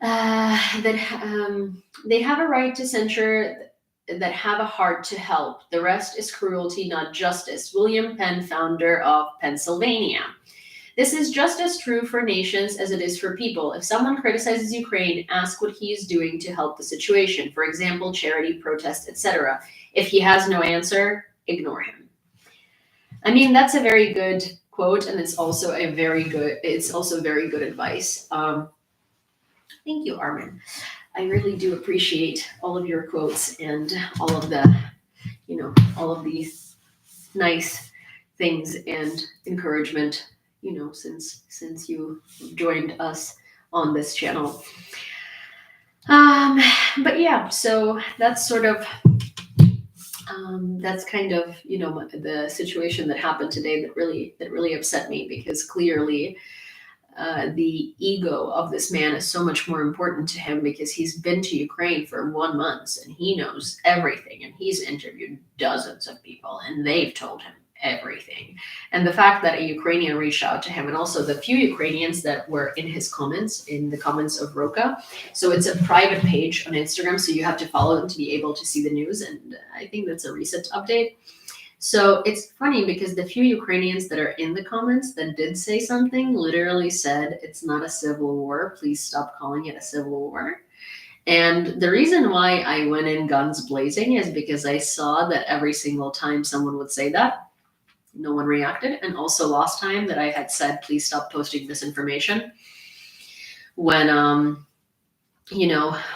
they have a right to censure that have a heart to help. The rest is cruelty, not justice. William Penn, founder of Pennsylvania. This is just as true for nations as it is for people. If someone criticizes Ukraine, ask what he is doing to help the situation. For example, charity, protest, etc. If he has no answer, ignore him. I mean, that's a very good quote, and it's also very good advice. Thank you, Armin. I really do appreciate all of your quotes and all of these nice things and encouragement, since you joined us on this channel. But yeah, so that's sort of that's kind of the situation that happened today that really upset me, because clearly the ego of this man is so much more important to him, because he's been to Ukraine for 1 month and he knows everything, and he's interviewed dozens of people and they've told him everything. And the fact that a Ukrainian reached out to him, and also the few Ukrainians that were in his comments, in the comments of Roka. So it's a private page on Instagram, so you have to follow them to be able to see the news. And I think that's a recent update. So it's funny because the few Ukrainians that are in the comments that did say something literally said, it's not a civil war. Please stop calling it a civil war. And the reason why I went in guns blazing is because I saw that every single time someone would say that, no one reacted. And also last time that I had said, please stop posting disinformation, when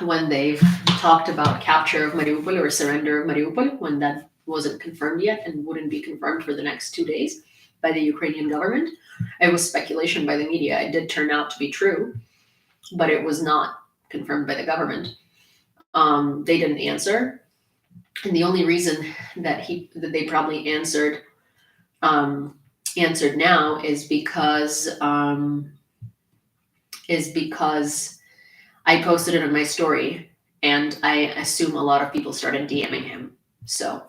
when they've talked about capture of Mariupol or surrender of Mariupol, when that wasn't confirmed yet and wouldn't be confirmed for the next 2 days by the Ukrainian government. It was speculation by the media. It did turn out to be true, but it was not confirmed by the government. They didn't answer. And the only reason that they probably answered now is because I posted it on my story, and I assume a lot of people started DMing him. So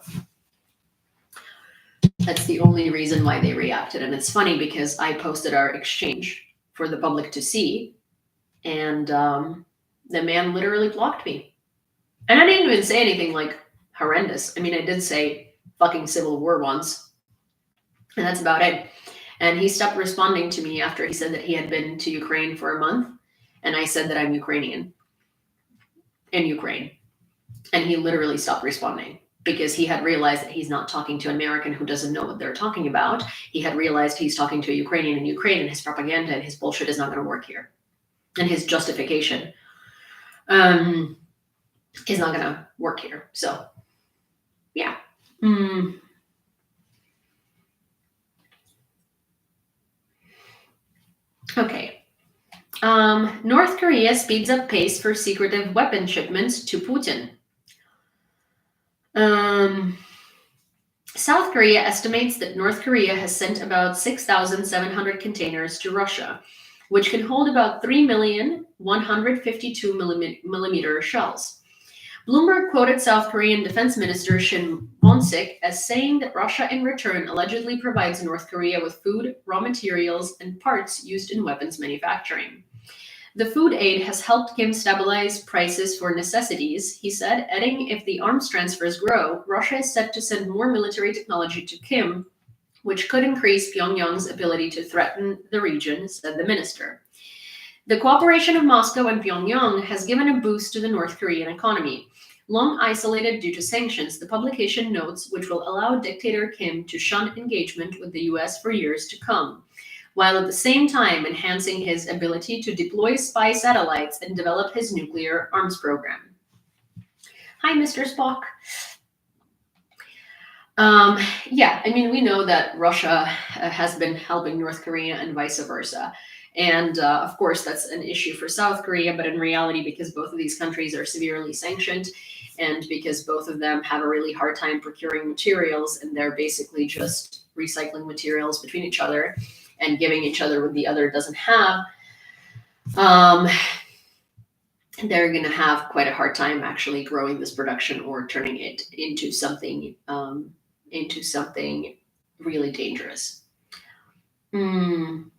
that's the only reason why they reacted. And it's funny because I posted our exchange for the public to see, and the man literally blocked me. And I didn't even say anything like horrendous. I mean, I did say fucking civil war once, and that's about it. And he stopped responding to me after he said that he had been to Ukraine for a month, and I said that I'm Ukrainian in Ukraine. And he literally stopped responding, because he had realized that he's not talking to an American who doesn't know what they're talking about. He had realized he's talking to a Ukrainian in Ukraine, and his propaganda and his bullshit is not going to work here. And his justification is not going to work here. So, yeah. Okay. North Korea speeds up pace for secretive weapon shipments to Putin. South Korea estimates that North Korea has sent about 6,700 containers to Russia, which can hold about 3,152 shells. Bloomberg quoted South Korean Defense Minister Shin Won-sik as saying that Russia in return allegedly provides North Korea with food, raw materials, and parts used in weapons manufacturing. The food aid has helped Kim stabilize prices for necessities, he said, adding, if the arms transfers grow, Russia is set to send more military technology to Kim, which could increase Pyongyang's ability to threaten the region, said the minister. The cooperation of Moscow and Pyongyang has given a boost to the North Korean economy. Long isolated due to sanctions, the publication notes which will allow dictator Kim to shun engagement with the US for years to come, while at the same time enhancing his ability to deploy spy satellites and develop his nuclear arms program. Hi, Mr. Spock. Yeah, I mean, we know that Russia has been helping North Korea and vice versa. And of course, that's an issue for South Korea, but in reality, because both of these countries are severely sanctioned and because both of them have a really hard time procuring materials and they're basically just recycling materials between each other and giving each other what the other doesn't have, they're going to have quite a hard time actually growing this production or turning it into something really dangerous. Did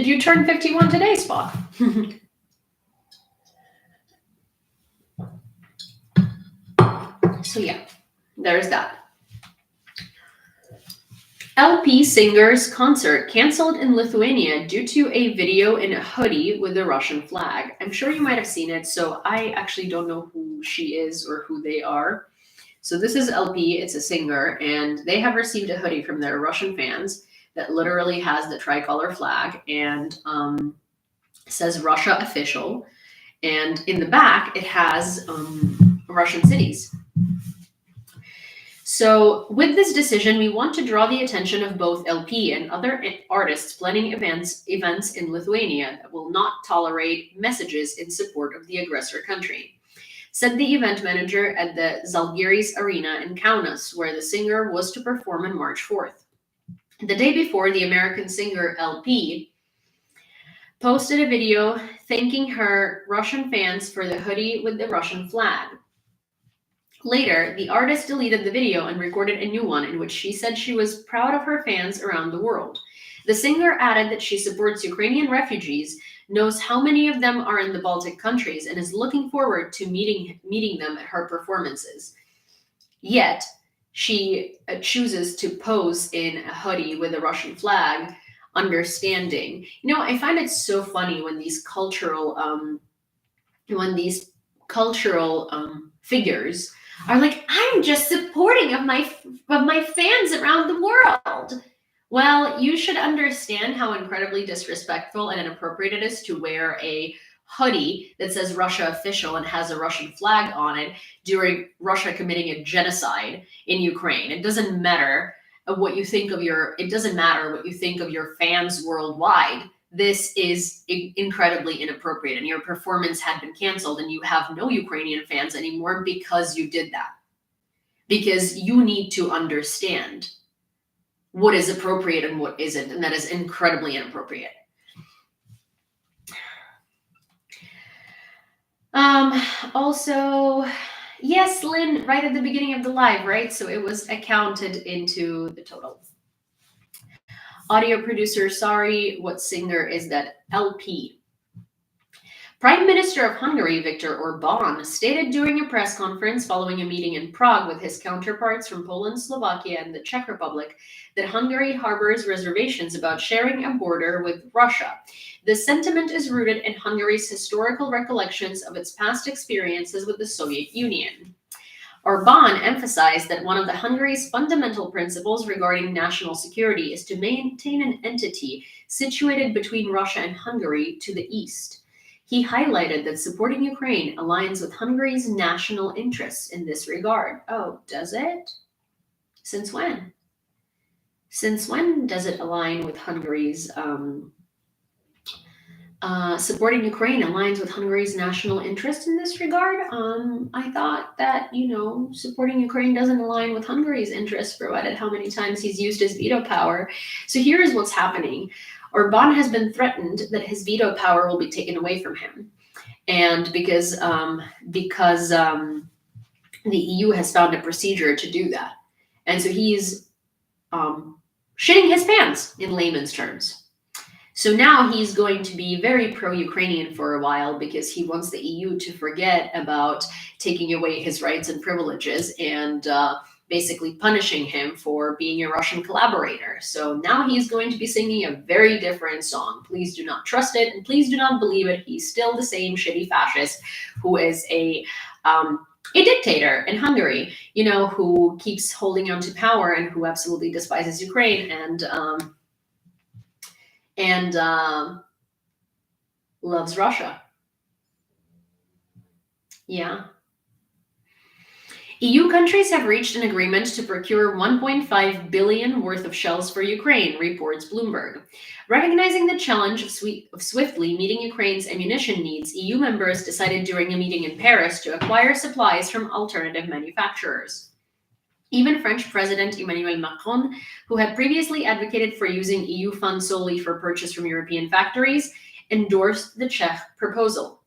you turn 51 today, Spock? So yeah, there's that. LP singer's concert canceled in Lithuania due to a video in a hoodie with the Russian flag. I'm sure you might have seen it, so I actually don't know who she is or who they are. So this is LP, it's a singer, and they have received a hoodie from their Russian fans that literally has the tricolor flag and says Russia official. And in the back, it has Russian cities. So with this decision, we want to draw the attention of both LP and other artists planning events in Lithuania that will not tolerate messages in support of the aggressor country, said the event manager at the Zalgiris Arena in Kaunas, where the singer was to perform on March 4th. The day before, the American singer LP posted a video thanking her Russian fans for the hoodie with the Russian flag. Later, the artist deleted the video and recorded a new one in which she said she was proud of her fans around the world. The singer added that she supports Ukrainian refugees, knows how many of them are in the Baltic countries, and is looking forward to meeting them at her performances. Yet, she chooses to pose in a hoodie with a Russian flag, understanding. You know, I find it so funny when these cultural figures are like, I'm just supporting of my fans around the world. Well, you should understand how incredibly disrespectful and inappropriate it is to wear a hoodie that says Russia official and has a Russian flag on it during Russia committing a genocide in Ukraine. It doesn't matter what you think of your fans worldwide. This is incredibly inappropriate, and your performance had been canceled and you have no Ukrainian fans anymore because you did that. Because you need to understand what is appropriate and what isn't, and that is incredibly inappropriate. Also, yes, Lynn, right at the beginning of the live, right? So it was accounted into the total. Audio producer, sorry, what singer is that? LP. Prime Minister of Hungary, Viktor Orbán, stated during a press conference following a meeting in Prague with his counterparts from Poland, Slovakia, and the Czech Republic that Hungary harbors reservations about sharing a border with Russia. The sentiment is rooted in Hungary's historical recollections of its past experiences with the Soviet Union. Orbán emphasized that one of the Hungary's fundamental principles regarding national security is to maintain an entity situated between Russia and Hungary to the east. He highlighted that supporting Ukraine aligns with Hungary's national interests in this regard. Oh, does it? Since when? Since when does it align with Hungary's supporting Ukraine aligns with Hungary's national interest in this regard? I thought that, supporting Ukraine doesn't align with Hungary's interest, provided how many times he's used his veto power. So here is what's happening. Orbán has been threatened that his veto power will be taken away from him. And because the EU has found a procedure to do that. And so he's shitting his pants in layman's terms. So now he's going to be very pro-Ukrainian for a while because he wants the EU to forget about taking away his rights and privileges and basically punishing him for being a Russian collaborator. So now he's going to be singing a very different song. Please do not trust it, and please do not believe it. He's still the same shitty fascist who is a dictator in Hungary, who keeps holding on to power and who absolutely despises Ukraine and loves Russia. Yeah. EU countries have reached an agreement to procure 1.5 billion worth of shells for Ukraine, reports Bloomberg. Recognizing the challenge of swiftly meeting Ukraine's ammunition needs, EU members decided during a meeting in Paris to acquire supplies from alternative manufacturers. Even French President Emmanuel Macron, who had previously advocated for using EU funds solely for purchase from European factories, endorsed the Czech proposal.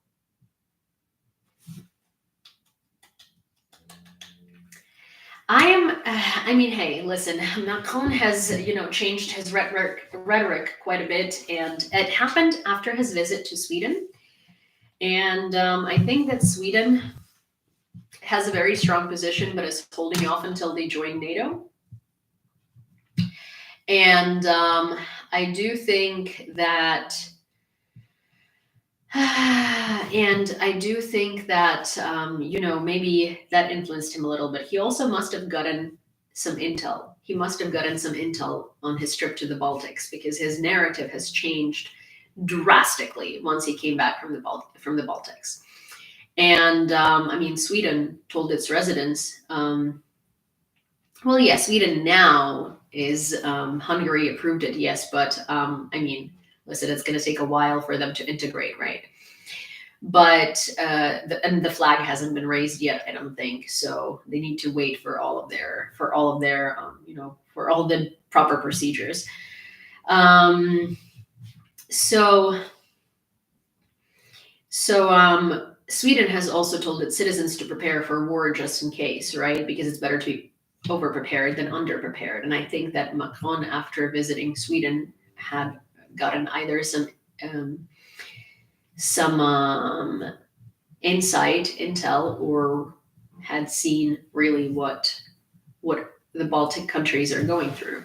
Hey, listen, Macron has, changed his rhetoric quite a bit, and it happened after his visit to Sweden. And I think that Sweden has a very strong position, but is holding off until they join NATO. And I do think that maybe that influenced him a little bit. He also must have gotten some intel. He must have gotten some intel on his trip to the Baltics, because his narrative has changed drastically once he came back from the Baltics. And Sweden told its residents, Sweden now is Hungary approved it, yes, but listen, it's going to take a while for them to integrate, right? But the flag hasn't been raised yet, I don't think. So they need to wait for all of their for all the proper procedures. Sweden has also told its citizens to prepare for war just in case, right? Because it's better to be over-prepared than under-prepared. And I think that Macron, after visiting Sweden, had gotten either some intel, or had seen really what the Baltic countries are going through.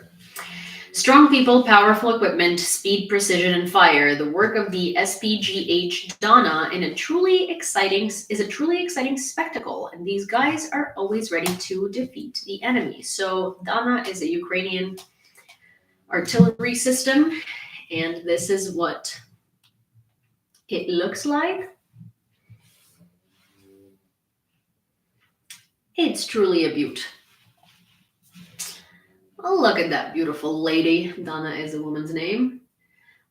Strong people, powerful equipment, speed, precision, and fire. The work of the SPGH Dana is a truly exciting spectacle, and these guys are always ready to defeat the enemy. So Dana is a Ukrainian artillery system, and this is what it looks like. It's truly a beaut. Oh, look at that beautiful lady. Dana is a woman's name.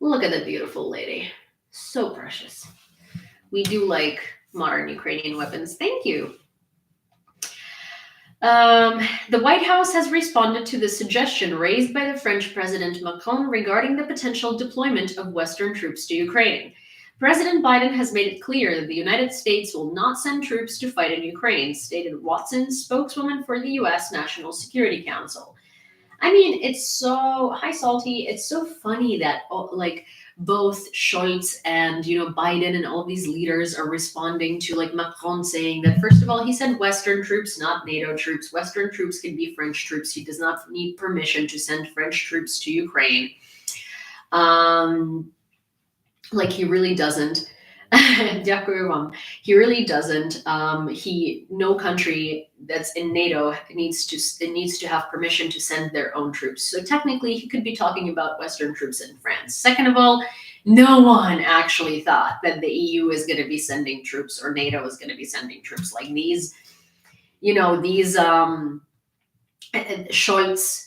Look at that beautiful lady. So precious. We do like modern Ukrainian weapons. Thank you. The White House has responded to the suggestion raised by the French President Macron regarding the potential deployment of Western troops to Ukraine. President Biden has made it clear that the United States will not send troops to fight in Ukraine, stated Watson, spokeswoman for the U.S. National Security Council. It's so high salty. It's so funny that both Scholz and Biden and all these leaders are responding to Macron saying that, first of all, he said Western troops, not NATO troops. Western troops can be French troops. He does not need permission to send French troops to Ukraine. He really doesn't. He really doesn't. No country that's in NATO needs to have permission to send their own troops. So technically, he could be talking about Western troops in France. Second of all, no one actually thought that the EU is going to be sending troops, or NATO is going to be sending troops. Scholz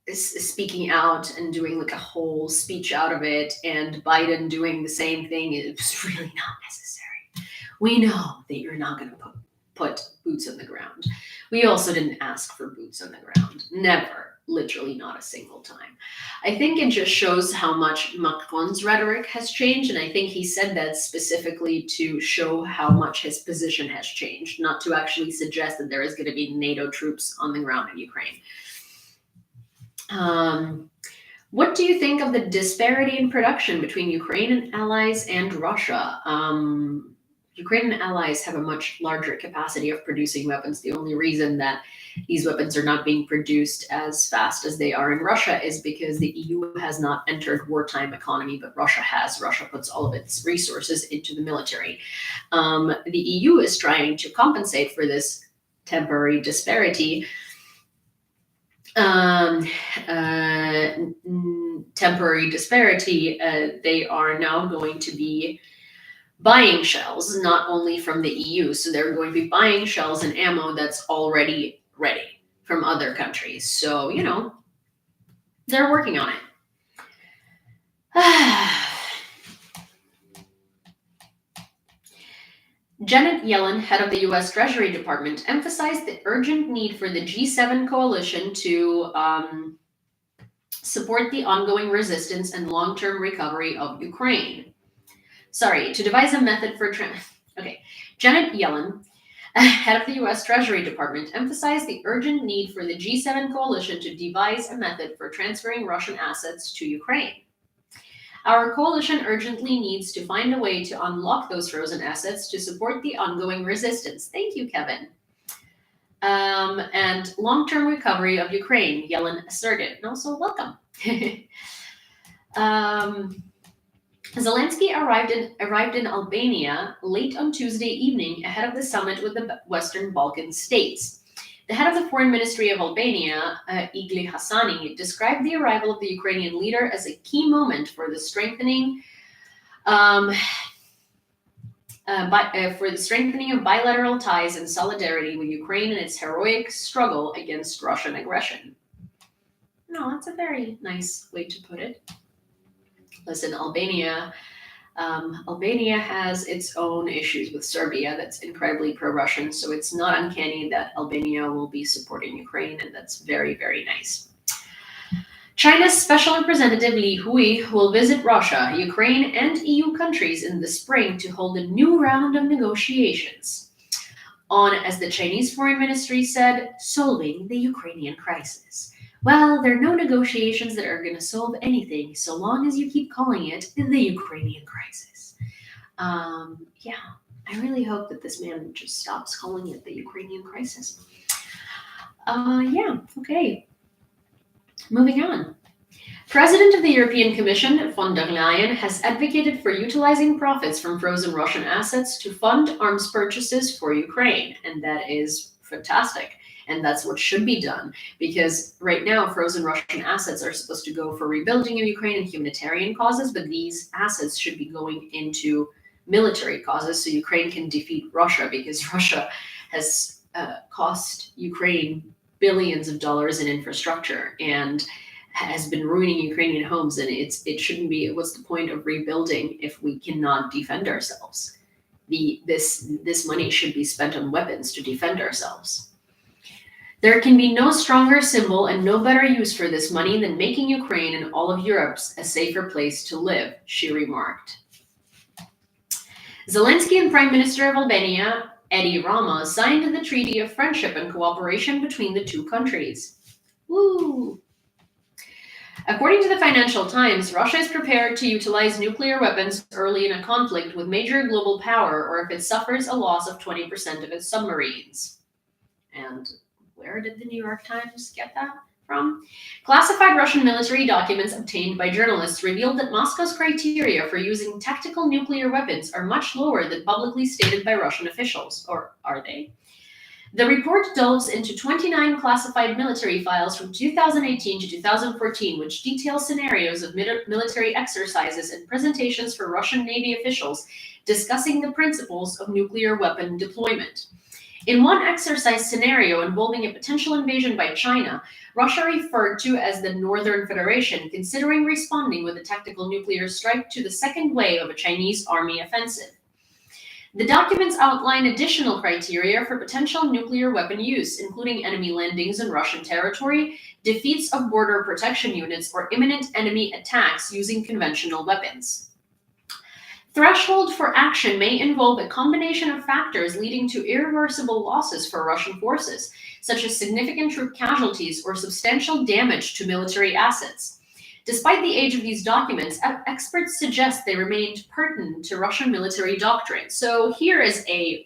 is speaking out and doing a whole speech out of it, and Biden doing the same thing. It's really not necessary. We know that you're not going to put boots on the ground. We also didn't ask for boots on the ground. Never. Literally not a single time. I think it just shows how much Macron's rhetoric has changed, and I think he said that specifically to show how much his position has changed, not to actually suggest that there is going to be NATO troops on the ground in Ukraine. What do you think of the disparity in production between Ukraine and allies and Russia? Ukrainian allies have a much larger capacity of producing weapons. The only reason that these weapons are not being produced as fast as they are in Russia is because the EU has not entered wartime economy, but Russia has. Russia puts all of its resources into the military. The EU is trying to compensate for this temporary disparity. They are now going to be buying shells, not only from the EU. So they're going to be buying shells and ammo that's already ready from other countries. So, they're working on it. Janet Yellen, head of the US Treasury Department, emphasized the urgent need for the G7 coalition to support the ongoing resistance and long-term recovery of Ukraine. To devise a method for... Janet Yellen, head of the US Treasury Department, emphasized the urgent need for the G7 coalition to devise a method for transferring Russian assets to Ukraine. Our coalition urgently needs to find a way to unlock those frozen assets to support the ongoing resistance. Thank you, Kevin. And long-term recovery of Ukraine, Yellen asserted. And also, welcome. Zelensky arrived in Albania late on Tuesday evening ahead of the summit with the Western Balkan states. The head of the Foreign Ministry of Albania, Igli Hassani, described the arrival of the Ukrainian leader as a key moment for the strengthening of bilateral ties and solidarity with Ukraine in its heroic struggle against Russian aggression. No, that's a very nice way to put it. Listen, Albania has its own issues with Serbia that's incredibly pro-Russian, so it's not uncanny that Albania will be supporting Ukraine, and that's very, very nice. China's Special Representative Li Hui will visit Russia, Ukraine, and EU countries in the spring to hold a new round of negotiations on, as the Chinese Foreign Ministry said, solving the Ukrainian crisis. Well, there are no negotiations that are going to solve anything so long as you keep calling it the Ukrainian crisis. I really hope that this man just stops calling it the Ukrainian crisis. Okay. Moving on. President of the European Commission, von der Leyen, has advocated for utilizing profits from frozen Russian assets to fund arms purchases for Ukraine, and that is fantastic. And that's what should be done, because right now frozen Russian assets are supposed to go for rebuilding of Ukraine and humanitarian causes, but these assets should be going into military causes so Ukraine can defeat Russia, because Russia has cost Ukraine billions of dollars in infrastructure and has been ruining Ukrainian homes, and it shouldn't be. What's the point of rebuilding if we cannot defend ourselves? This money should be spent on weapons to defend ourselves. There can be no stronger symbol and no better use for this money than making Ukraine and all of Europe a safer place to live, she remarked. Zelensky and Prime Minister of Albania, Edi Rama, signed the Treaty of Friendship and Cooperation between the two countries. Woo! According to the Financial Times, Russia is prepared to utilize nuclear weapons early in a conflict with major global power, or if it suffers a loss of 20% of its submarines. And where did the New York Times get that from? Classified Russian military documents obtained by journalists revealed that Moscow's criteria for using tactical nuclear weapons are much lower than publicly stated by Russian officials. Or are they? The report delves into 29 classified military files from 2018 to 2014, which detail scenarios of military exercises and presentations for Russian Navy officials discussing the principles of nuclear weapon deployment. In one exercise scenario involving a potential invasion by China, Russia, referred to as the Northern Federation, considering responding with a tactical nuclear strike to the second wave of a Chinese army offensive. The documents outline additional criteria for potential nuclear weapon use, including enemy landings in Russian territory, defeats of border protection units, or imminent enemy attacks using conventional weapons. Threshold for action may involve a combination of factors leading to irreversible losses for Russian forces, such as significant troop casualties or substantial damage to military assets. Despite the age of these documents, experts suggest they remained pertinent to Russian military doctrine. So here is a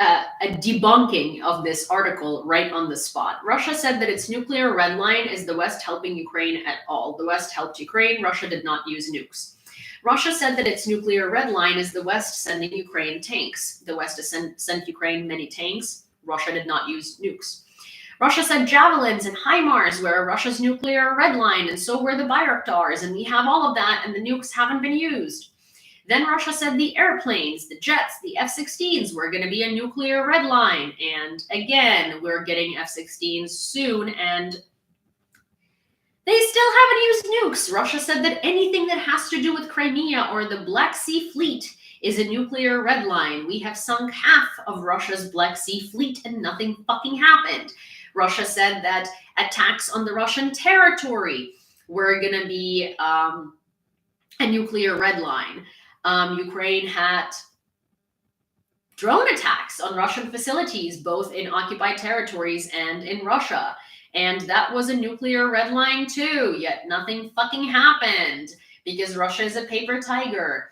debunking of this article right on the spot. Russia said that its nuclear red line is the West helping Ukraine at all. The West helped Ukraine. Russia did not use nukes. Russia said that its nuclear red line is the West sending Ukraine tanks. The West sent Ukraine many tanks. Russia did not use nukes. Russia said javelins and HIMARS were Russia's nuclear red line, and so were the Bayraktars, and we have all of that, and the nukes haven't been used. Then Russia said the airplanes, the jets, the F-16s were going to be a nuclear red line, and again, we're getting F-16s soon, and they still haven't used nukes. Russia said that anything that has to do with Crimea or the Black Sea Fleet is a nuclear red line. We have sunk half of Russia's Black Sea Fleet and nothing fucking happened. Russia said that attacks on the Russian territory were going to be a nuclear red line. Ukraine had drone attacks on Russian facilities, both in occupied territories and in Russia. And that was a nuclear red line too, yet nothing fucking happened because Russia is a paper tiger.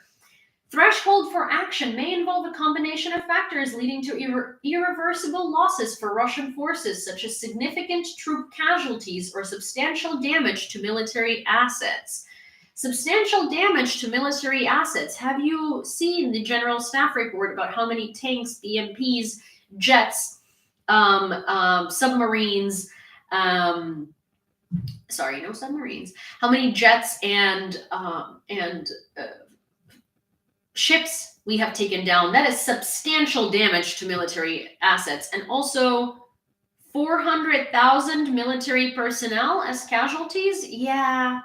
Threshold for action may involve a combination of factors leading to irreversible losses for Russian forces, such as significant troop casualties or substantial damage to military assets. Substantial damage to military assets. Have you seen the General Staff report about how many tanks, BMPs, jets, submarines, no submarines, how many jets and ships we have taken down? That is substantial damage to military assets, and also 400,000 military personnel as casualties. Yeah,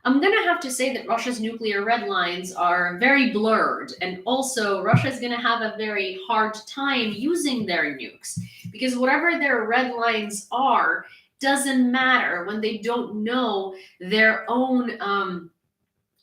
I'm gonna have to say that Russia's nuclear red lines are very blurred, and also Russia is gonna have a very hard time using their nukes, because whatever their red lines are doesn't matter when they don't know their own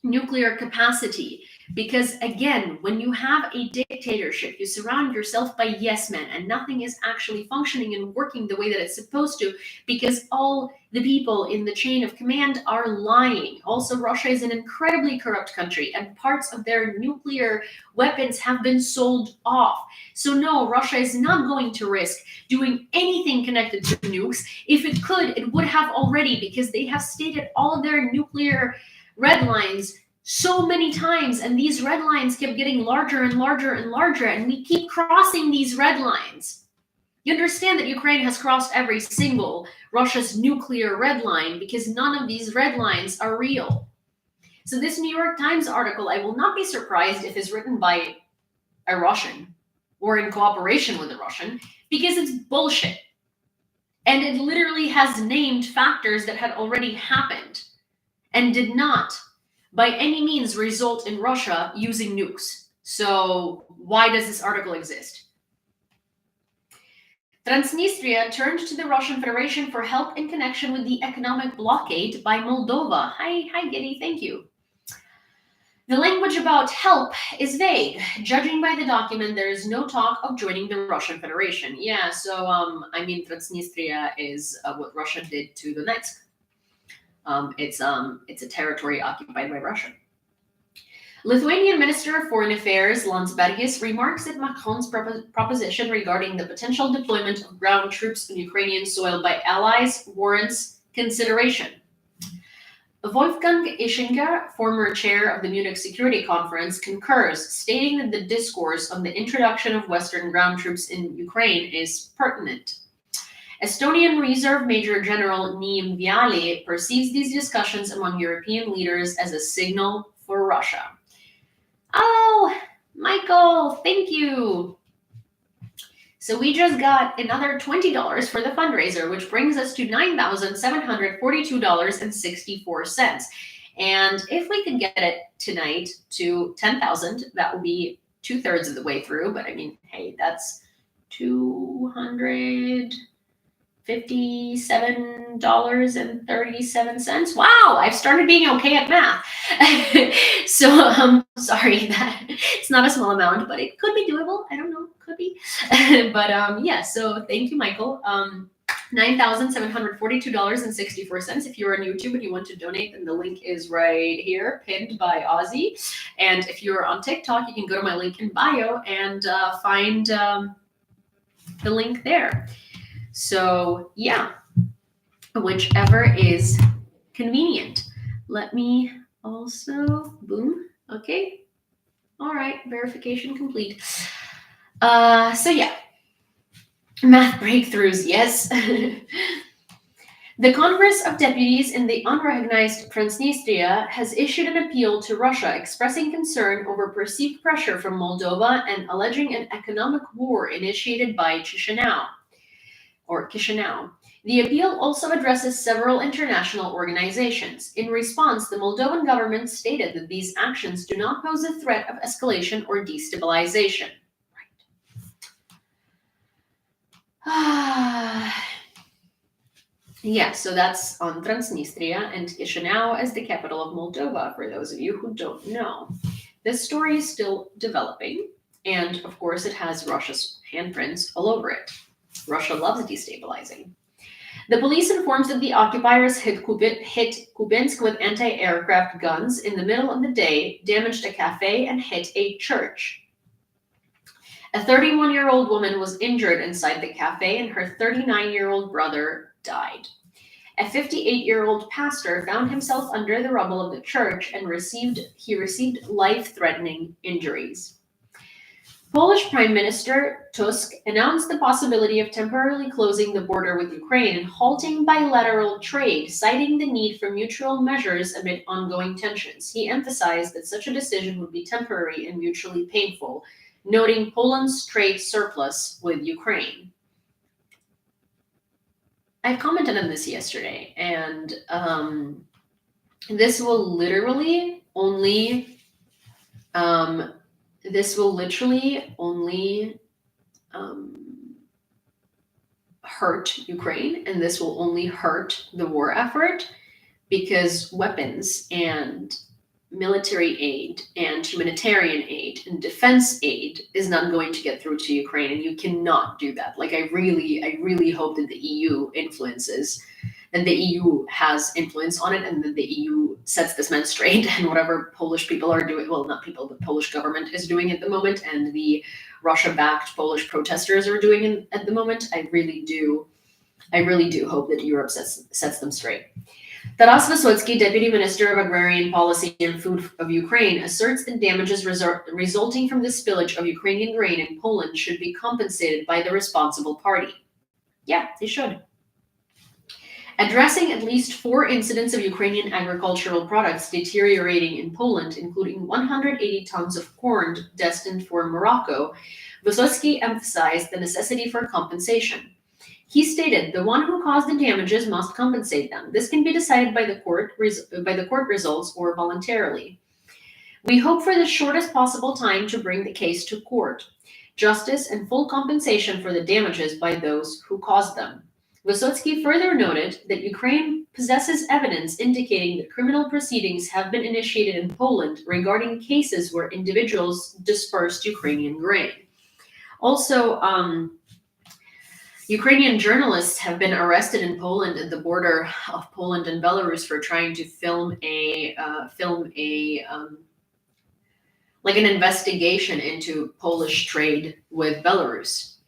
nuclear capacity. Because again, when you have a dictatorship, you surround yourself by yes men, and nothing is actually functioning and working the way that it's supposed to, because all the people in the chain of command are lying. Also, Russia is an incredibly corrupt country, and parts of their nuclear weapons have been sold off. So no, Russia is not going to risk doing anything connected to nukes. If it could, it would have already, because they have stated all of their nuclear red lines so many times, and these red lines kept getting larger and larger and larger, and we keep crossing these red lines. You understand that Ukraine has crossed every single Russia's nuclear red line, because none of these red lines are real. So this New York Times article, I will not be surprised if it's written by a Russian or in cooperation with a Russian, because it's bullshit. And it literally has named factors that had already happened and did not by any means result in Russia using nukes. So why does this article exist? Transnistria turned to the Russian Federation for help in connection with the economic blockade by Moldova. Hi, Giddy, thank you. The language about help is vague. Judging by the document, there is no talk of joining the Russian Federation. Yeah, so Transnistria is what Russia did to Donetsk. It's a territory occupied by Russia. Lithuanian Minister of Foreign Affairs Landsbergis remarks that Macron's proposition regarding the potential deployment of ground troops on Ukrainian soil by allies warrants consideration. Wolfgang Ischinger, former chair of the Munich Security Conference, concurs, stating that the discourse on the introduction of Western ground troops in Ukraine is pertinent. Estonian Reserve Major General Neem Viali perceives these discussions among European leaders as a signal for Russia. Oh, Michael, thank you. So we just got another $20 for the fundraiser, which brings us to $9,742.64. And if we could get it tonight to 10,000, that would be 2/3 of the way through. But I mean, hey, that's $257.37. Wow, I've started being okay at math. So I'm sorry that it's not a small amount, but it could be doable. I don't know, could be. But yeah, so thank you, Michael. $9,742.64. If you're on YouTube and you want to donate, then the link is right here, pinned by Ozzy. And if you're on TikTok, you can go to my link in bio and find the link there. So yeah, whichever is convenient. Let me also, boom, okay. All right, verification complete. So yeah, math breakthroughs, yes. The Congress of Deputies in the unrecognized Transnistria has issued an appeal to Russia expressing concern over perceived pressure from Moldova and alleging an economic war initiated by Chisinau. The appeal also addresses several international organizations. In response, the Moldovan government stated that these actions do not pose a threat of escalation or destabilization. Right. Yeah, so that's on Transnistria and Chisinau as the capital of Moldova, for those of you who don't know. This story is still developing, and of course it has Russia's handprints all over it. Russia loves destabilizing. The police informs that the occupiers hit Kubinsk with anti-aircraft guns in the middle of the day, damaged a cafe, and hit a church. A 31-year-old woman was injured inside the cafe, and her 39-year-old brother died. A 58-year-old pastor found himself under the rubble of the church and received life-threatening injuries. Polish Prime Minister Tusk announced the possibility of temporarily closing the border with Ukraine and halting bilateral trade, citing the need for mutual measures amid ongoing tensions. He emphasized that such a decision would be temporary and mutually painful, noting Poland's trade surplus with Ukraine. I commented on this yesterday, and this will literally only hurt Ukraine, and this will only hurt the war effort, because weapons and military aid and humanitarian aid and defense aid is not going to get through to Ukraine, and you cannot do that. Like, I really hope that the EU influences, and the EU has influence on it, and that the EU sets this man straight, and whatever Polish people are doing, well, not people, the Polish government is doing at the moment, and the Russia-backed Polish protesters are doing at the moment, I really do hope that Europe sets them straight. Taras Vysotsky, Deputy Minister of Agrarian Policy and Food of Ukraine, asserts that damages resulting from the spillage of Ukrainian grain in Poland should be compensated by the responsible party. Yeah, they should. Addressing at least 4 incidents of Ukrainian agricultural products deteriorating in Poland, including 180 tons of corn destined for Morocco, Vysotsky emphasized the necessity for compensation. He stated, "The one who caused the damages must compensate them. This can be decided by the court results or voluntarily. We hope for the shortest possible time to bring the case to court. Justice and full compensation for the damages by those who caused them." Vysotsky further noted that Ukraine possesses evidence indicating that criminal proceedings have been initiated in Poland regarding cases where individuals dispersed Ukrainian grain. Also, Ukrainian journalists have been arrested in Poland at the border of Poland and Belarus for trying to film an investigation into Polish trade with Belarus.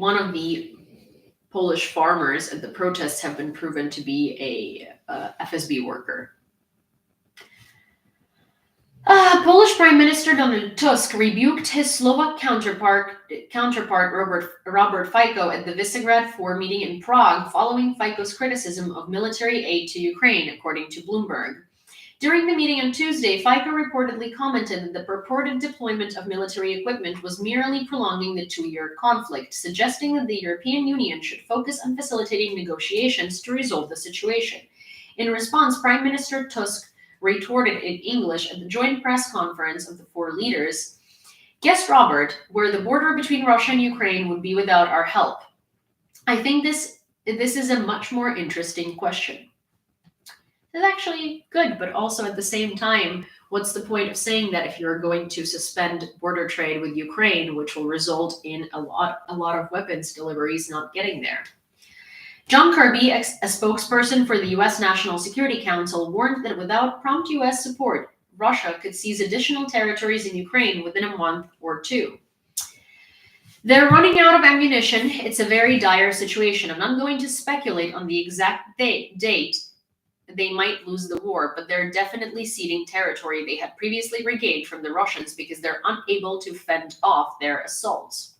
One of the Polish farmers at the protests have been proven to be a FSB worker. Polish Prime Minister Donald Tusk rebuked his Slovak counterpart Robert Fico at the Visegrad 4 meeting in Prague following Fico's criticism of military aid to Ukraine, according to Bloomberg. During the meeting on Tuesday, Fico reportedly commented that the purported deployment of military equipment was merely prolonging the 2-year conflict, suggesting that the European Union should focus on facilitating negotiations to resolve the situation. In response, Prime Minister Tusk retorted in English at the joint press conference of the 4 leaders, "Guess, Robert, where the border between Russia and Ukraine would be without our help? I think this is a much more interesting question." is actually good, but also at the same time, what's the point of saying that if you're going to suspend border trade with Ukraine, which will result in a lot of weapons deliveries not getting there? John Kirby, a spokesperson for the U.S. National Security Council, warned that without prompt U.S. support, Russia could seize additional territories in Ukraine within a month or two. They're running out of ammunition. It's a very dire situation. I'm not going to speculate on the exact date they might lose the war, but they're definitely ceding territory they had previously regained from the Russians because they're unable to fend off their assaults.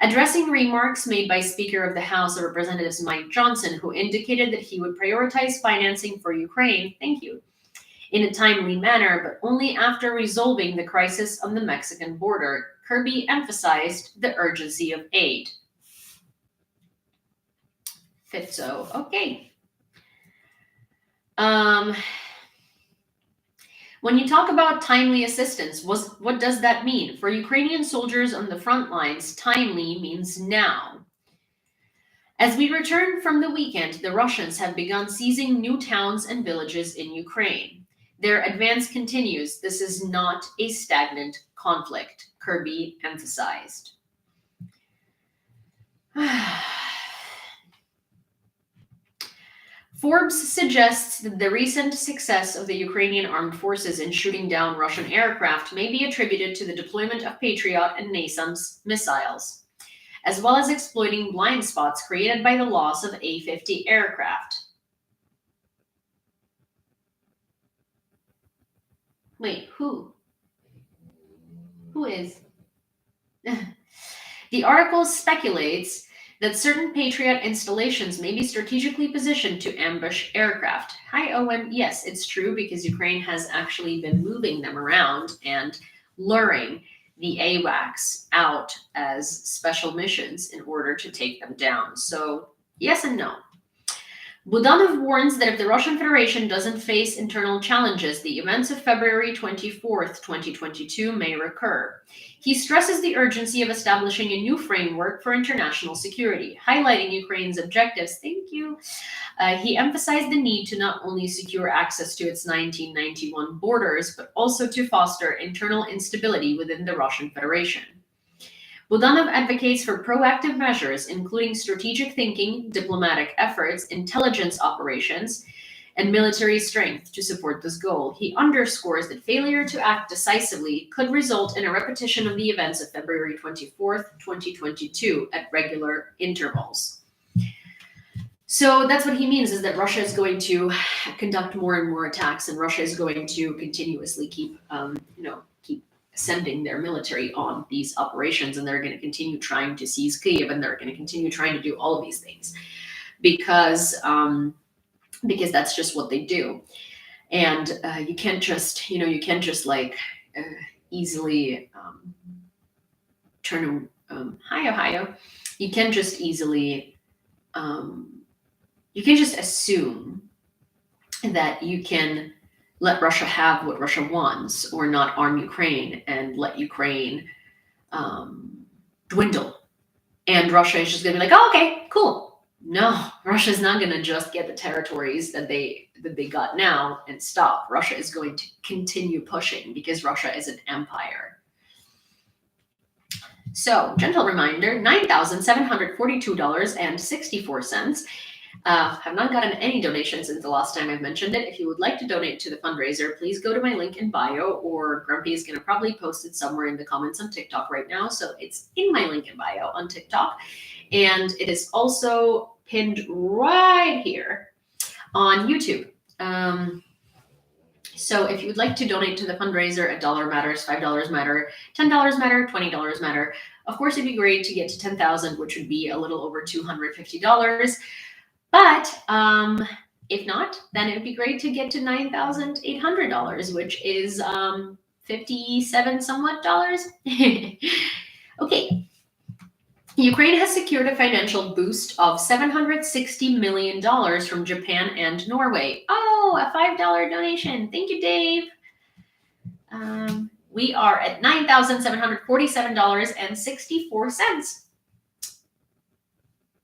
Addressing remarks made by Speaker of the House of Representatives Mike Johnson, who indicated that he would prioritize financing for Ukraine, in a timely manner, but only after resolving the crisis on the Mexican border, Kirby emphasized the urgency of aid. Fitzo, okay. When you talk about timely assistance, what does that mean? For Ukrainian soldiers on the front lines, timely means now. As we return from the weekend, the Russians have begun seizing new towns and villages in Ukraine. Their advance continues. This is not a stagnant conflict, Kirby emphasized. Forbes suggests that the recent success of the Ukrainian armed forces in shooting down Russian aircraft may be attributed to the deployment of Patriot and NASAMS missiles, as well as exploiting blind spots created by the loss of A-50 aircraft. Wait, who? Who is? The article speculates that certain Patriot installations may be strategically positioned to ambush aircraft. Hi, Owen. Yes, it's true because Ukraine has actually been moving them around and luring the AWACS out as special missions in order to take them down. So, yes and no. Budanov warns that if the Russian Federation doesn't face internal challenges, the events of February 24th, 2022 may recur. He stresses the urgency of establishing a new framework for international security, highlighting Ukraine's objectives. Thank you. He emphasized the need to not only secure access to its 1991 borders, but also to foster internal instability within the Russian Federation. Budanov advocates for proactive measures, including strategic thinking, diplomatic efforts, intelligence operations, and military strength to support this goal. He underscores that failure to act decisively could result in a repetition of the events of February 24th, 2022 at regular intervals. So that's what he means, is that Russia is going to conduct more and more attacks, and Russia is going to continuously keep sending their military on these operations, and they're going to continue trying to seize Kyiv, and they're going to continue trying to do all of these things because that's just what they do. And you can't just easily turn hi Ohio. You can't just easily you can just assume that you can let Russia have what Russia wants, or not arm Ukraine and let Ukraine dwindle. And Russia is just going to be like, oh, okay, cool. No, Russia's not going to just get the territories that they got now and stop. Russia is going to continue pushing because Russia is an empire. So, gentle reminder, $9,742.64. Have not gotten any donations since the last time I've mentioned it. If you would like to donate to the fundraiser, please go to my link in bio, or Grumpy is going to probably post it somewhere in the comments on TikTok right now. So it's in my link in bio on TikTok. And it is also pinned right here on YouTube. So if you would like to donate to the fundraiser, $1 matters, $5 matter, $10 matter, $20 matter. Of course, it'd be great to get to 10,000, which would be a little over $250. But if not, then it would be great to get to $9,800, which is 57 somewhat dollars. Okay. Ukraine has secured a financial boost of $760 million from Japan and Norway. Oh, a $5 donation. Thank you, Dave. We are at $9,747.64.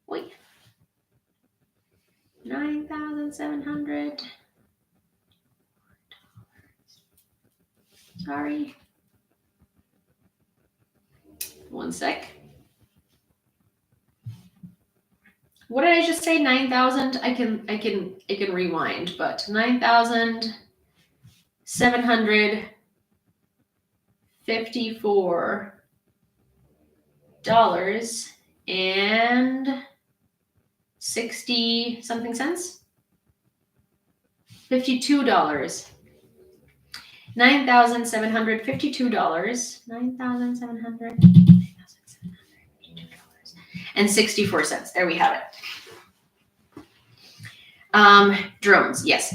Wait. 9,700. Sorry. One sec. What did I just say? 9,000. I can rewind, but 9,754 and 60 something cents. $52. $9,752. $9,752.64. There we have it. Drones, yes.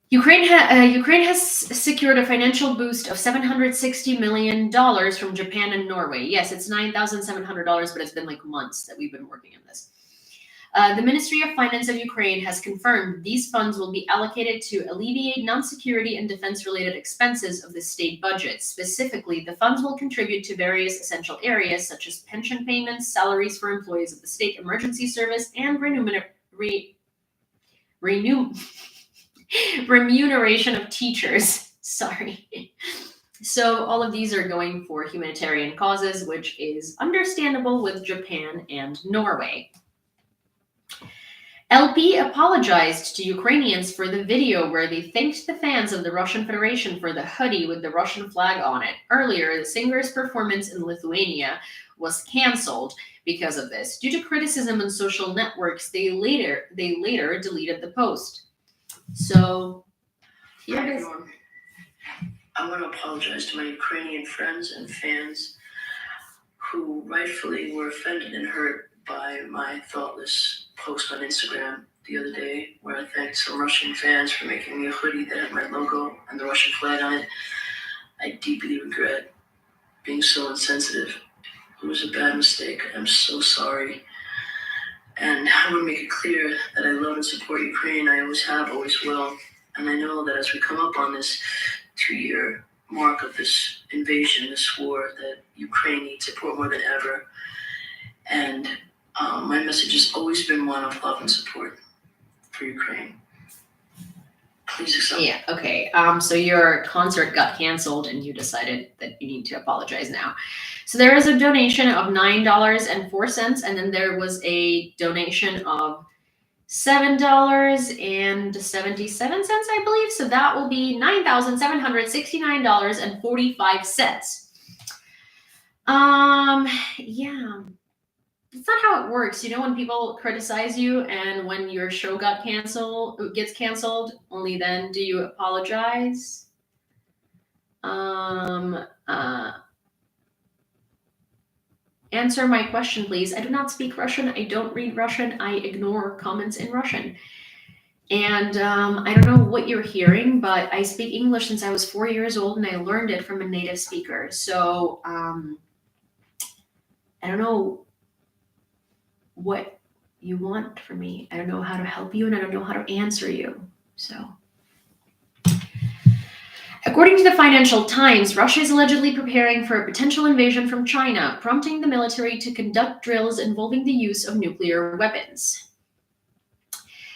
Ukraine has secured a financial boost of $760 million from Japan and Norway. Yes, it's $9,700, but it's been like months that we've been working on this. The Ministry of Finance of Ukraine has confirmed these funds will be allocated to alleviate non-security and defense-related expenses of the state budget. Specifically, the funds will contribute to various essential areas such as pension payments, salaries for employees of the state emergency service, and remuneration of teachers. Sorry. So all of these are going for humanitarian causes, which is understandable with Japan and Norway. LP apologized to Ukrainians for the video where they thanked the fans of the Russian Federation for the hoodie with the Russian flag on it. Earlier, the singer's performance in Lithuania was canceled because of this. Due to criticism on social networks, they later deleted the post. So here it is. I want to apologize to my Ukrainian friends and fans who rightfully were offended and hurt by my thoughtless post on Instagram the other day, where I thanked some Russian fans for making me a hoodie that had my logo and the Russian flag on it. I deeply regret being so insensitive. It was a bad mistake. I'm so sorry. And I want to make it clear that I love and support Ukraine. I always have, always will. And I know that as we come up on this 2-year mark of this invasion, this war, that Ukraine needs support more than ever. And my message has always been one of love and support for Ukraine. Please accept. Yeah, okay. So your concert got canceled and you decided that you need to apologize now. So there is a donation of $9.04, and then there was a donation of $7.77, I believe. So that will be $9,769.45. Yeah. It's not how it works. You know, when people criticize you and when your show gets canceled, only then do you apologize. Answer my question, please. I do not speak Russian. I don't read Russian. I ignore comments in Russian. And I don't know what you're hearing, but I speak English since I was 4 years old, and I learned it from a native speaker. So I don't know what you want from me. I don't know how to help you, and I don't know how to answer you. So, according to the Financial Times, Russia is allegedly preparing for a potential invasion from China, prompting the military to conduct drills involving the use of nuclear weapons.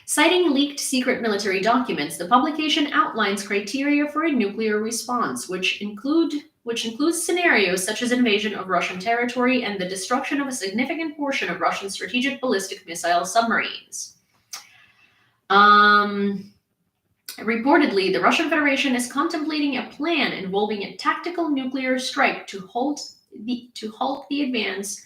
Citing leaked secret military documents, the publication outlines criteria for a nuclear response, which includes scenarios such as invasion of Russian territory and the destruction of a significant portion of Russian strategic ballistic missile submarines. Reportedly, the Russian Federation is contemplating a plan involving a tactical nuclear strike to halt the advance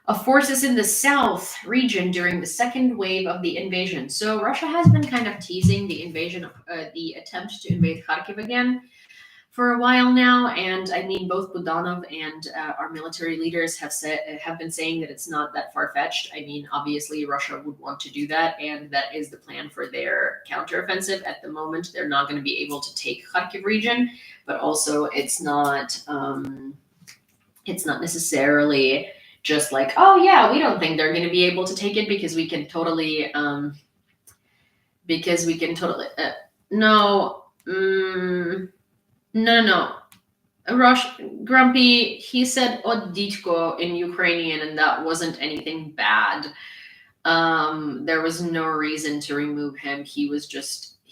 of forces in the south region during the second wave of the invasion. So Russia has been kind of teasing the invasion of the attempt to invade Kharkiv again for a while now, and I mean, both Budanov and our military leaders have been saying that it's not that far-fetched. I mean, obviously, Russia would want to do that, and that is the plan for their counteroffensive. At the moment, they're not going to be able to take Kharkiv region, but also it's not necessarily just like, oh yeah, we don't think they're going to be able to take it because we can totally No. Grumpy, he said Oditko in Ukrainian, and that wasn't anything bad. There was no reason to remove him. He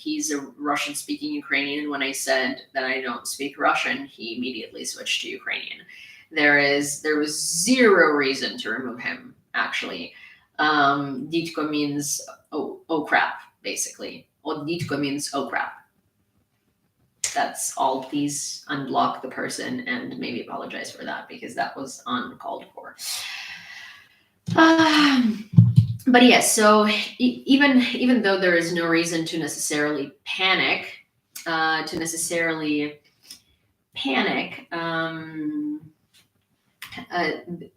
he's a Russian-speaking Ukrainian, and when I said that I don't speak Russian, he immediately switched to Ukrainian. There was zero reason to remove him, actually. Ditko means oh crap, basically. Or Ditko means oh crap. That's all. Please unblock the person and maybe apologize for that, because that was uncalled for. But yes, so even though there is no reason to necessarily panic,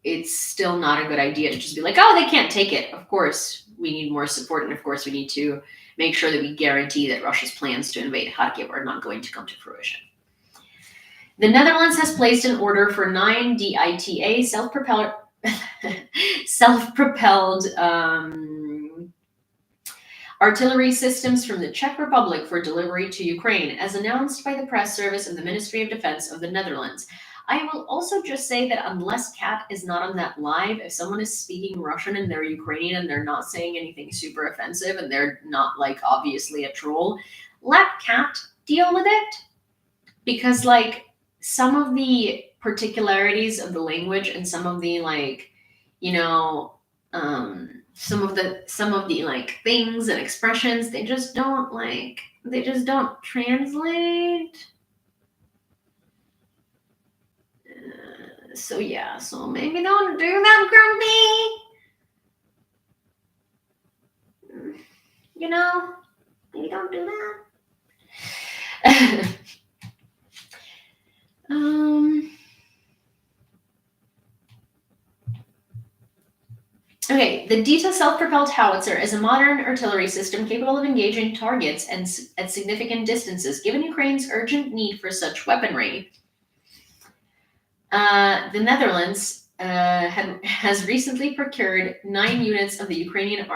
it's still not a good idea to just be like, oh, they can't take it. Of course, we need more support, and of course, we need to make sure that we guarantee that Russia's plans to invade Kharkiv are not going to come to fruition. The Netherlands has placed an order for 9 DITA self-propelled artillery systems from the Czech Republic for delivery to Ukraine, as announced by the press service of the Ministry of Defense of the Netherlands. I will also just say that unless Kat is not on that live, if someone is speaking Russian and they're Ukrainian and they're not saying anything super offensive and they're not like obviously a troll, let Kat deal with it. Because like some of the particularities of the language and some of the like, you know, some of the like things and expressions, they just don't translate. So yeah, so maybe don't do that, Grumpy. You know, maybe don't do that. Okay, the DITA self-propelled howitzer is a modern artillery system capable of engaging targets and at significant distances, given Ukraine's urgent need for such weaponry. The Netherlands has recently procured 9 units for the Ukrainian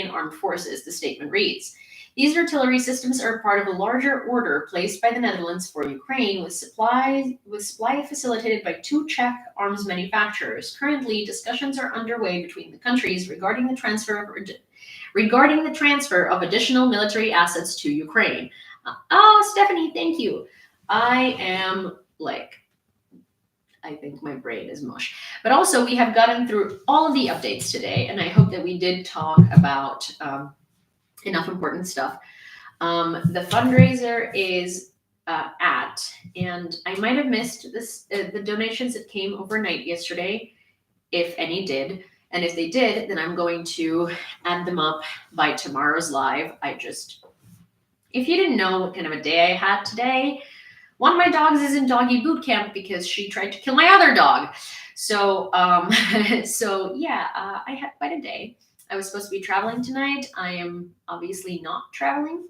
armed forces, the statement reads. These artillery systems are part of a larger order placed by the Netherlands for Ukraine, with supply facilitated by 2 Czech arms manufacturers. Currently, discussions are underway between the countries regarding the transfer of additional military assets to Ukraine. Oh, Stephanie, thank you. I think my brain is mush. But also, we have gotten through all of the updates today, and I hope that we did talk about enough important stuff. The fundraiser is and I might have missed this the donations that came overnight yesterday, if any did. And if they did, then I'm going to add them up by tomorrow's live. If you didn't know what kind of a day I had today, one of my dogs is in doggy boot camp because she tried to kill my other dog. So, I had quite a day. I was supposed to be traveling tonight. I am obviously not traveling. I'm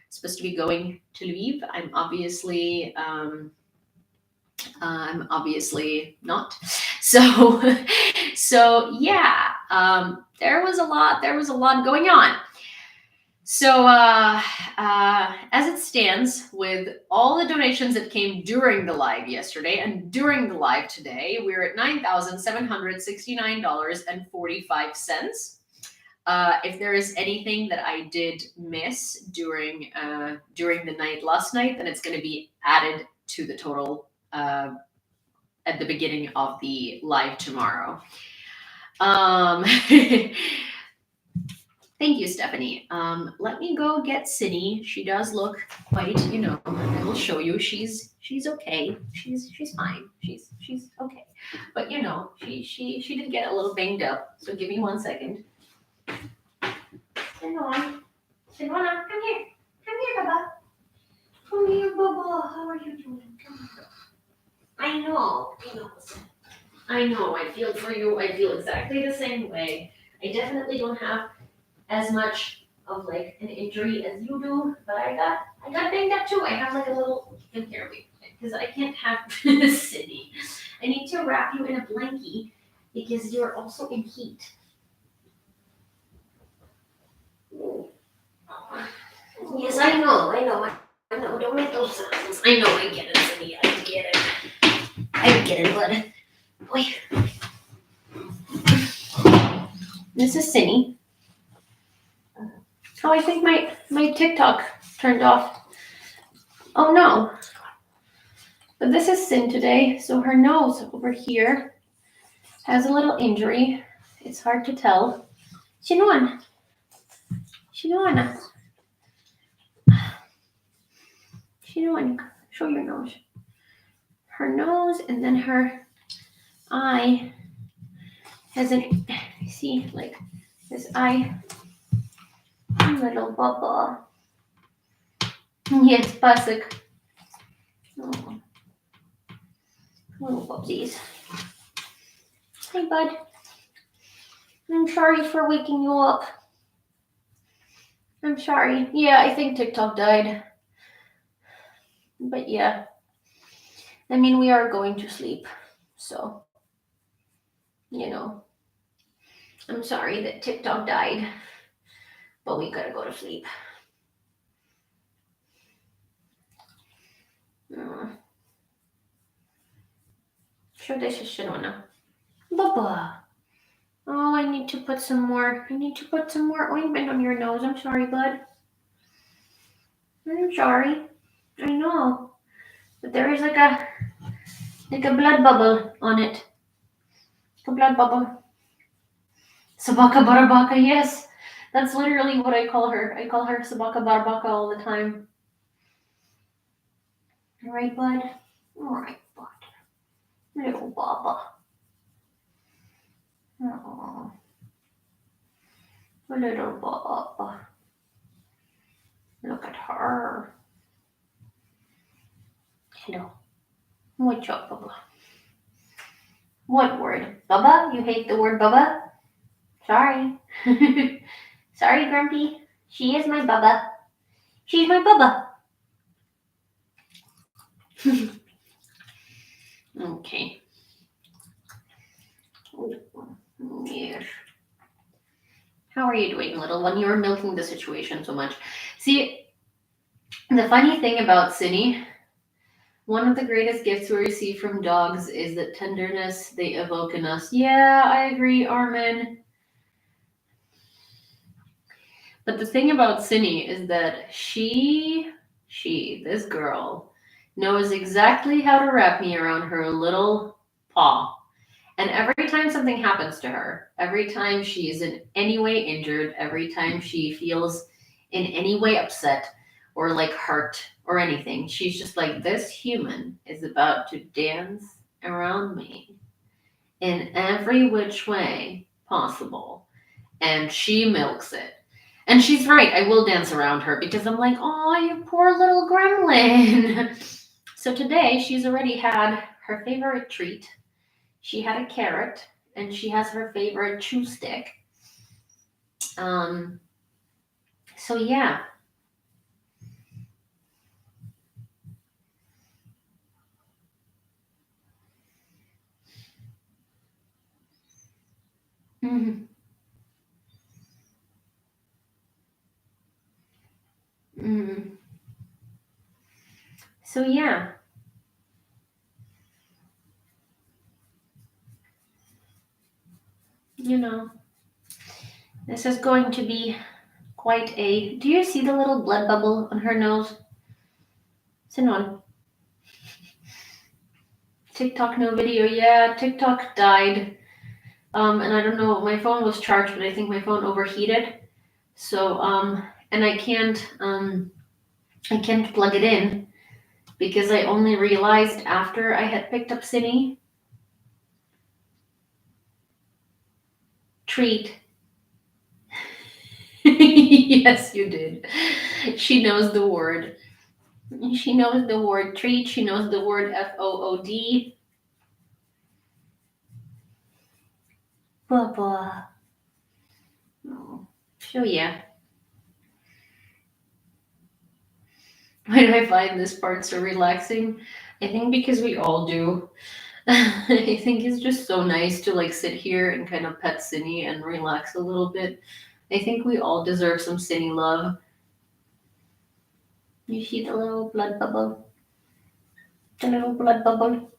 supposed to be going to Lviv. I'm obviously not. So yeah, there was a lot going on. So as it stands, with all the donations that came during the live yesterday and during the live today, we're at $9,769.45. If there is anything that I did miss during the night last night, then it's going to be added to the total at the beginning of the live tomorrow. Thank you, Stephanie. Let me go get Cindy. She does look quite, I will show you. She's okay. She's fine. She's okay. But she did get a little banged up. So give me 1 second. Sinwana, come here. Come here, Baba. Come here, Baba. How are you doing? Come here. I know. I feel for you. I feel exactly the same way. I definitely don't have as much of like an injury as you do, but I got banged up too. I have like a little, because I can't have Cindy. I need to wrap you in a blankie because you're also in heat. Yes, I know. Don't make those sounds. I know, I get it, Cindy. I get it, but wait. This is Cindy. Oh, I think my TikTok turned off. Oh no. But this is Sin today, so her nose over here has a little injury. It's hard to tell. Sinuan. Sinuan. Sinuan. Show your nose. Her nose and then her eye has an, see, like this eye, little bubble. Yes, basic. Oh, little bubsies. Hey, bud. I'm sorry for waking you up. I'm sorry. Yeah, I think TikTok died. But yeah. I mean, we are going to sleep. So, I'm sorry that TikTok died. But we gotta go to sleep. Sure, this is Shinona. Baba. Oh, I need to put some more ointment on your nose. I'm sorry, bud. I'm sorry. I know. But there is like a blood bubble on it. A blood bubble. Sabaka Barabaka, yes. That's literally what I call her. I call her Sabaka Barabaka all the time. All right, bud? All right, bud. Little Baba. Oh, little Baba. Look at her. Hello. What's up, Baba? What word? Baba? You hate the word Baba? Sorry. Sorry, Grumpy. She is my Baba. She's my Baba. Okay. Yes. How are you doing, little one? You are milking the situation so much. See, the funny thing about Cindy, one of the greatest gifts we receive from dogs is the tenderness they evoke in us. Yeah, I agree, Armin. But the thing about Cindy is that this girl, knows exactly how to wrap me around her little paw. And every time something happens to her, every time she is in any way injured, every time she feels in any way upset or like hurt or anything, she's just like, this human is about to dance around me in every which way possible. And she milks it. And she's right, I will dance around her because I'm like, oh, you poor little gremlin. So today she's already had her favorite treat. She had a carrot, and she has her favorite chew stick. So yeah. Mm-hmm. Mm-hmm. So yeah. This is going to be quite a. Do you see the little blood bubble on her nose? Sinon. TikTok no video. Yeah, TikTok died. And I don't know. My phone was charged, but I think my phone overheated. So and I can't plug it in because I only realized after I had picked up Cindy. Treat. Yes, you did. She knows the word. She knows the word treat. She knows the word FOOD. Baba. Oh. So yeah. Why do I find this part so relaxing? I think because we all do. I think it's just so nice to like sit here and kind of pet Cindy and relax a little bit. I think we all deserve some Cindy love. You see the little blood bubble? The little blood bubble.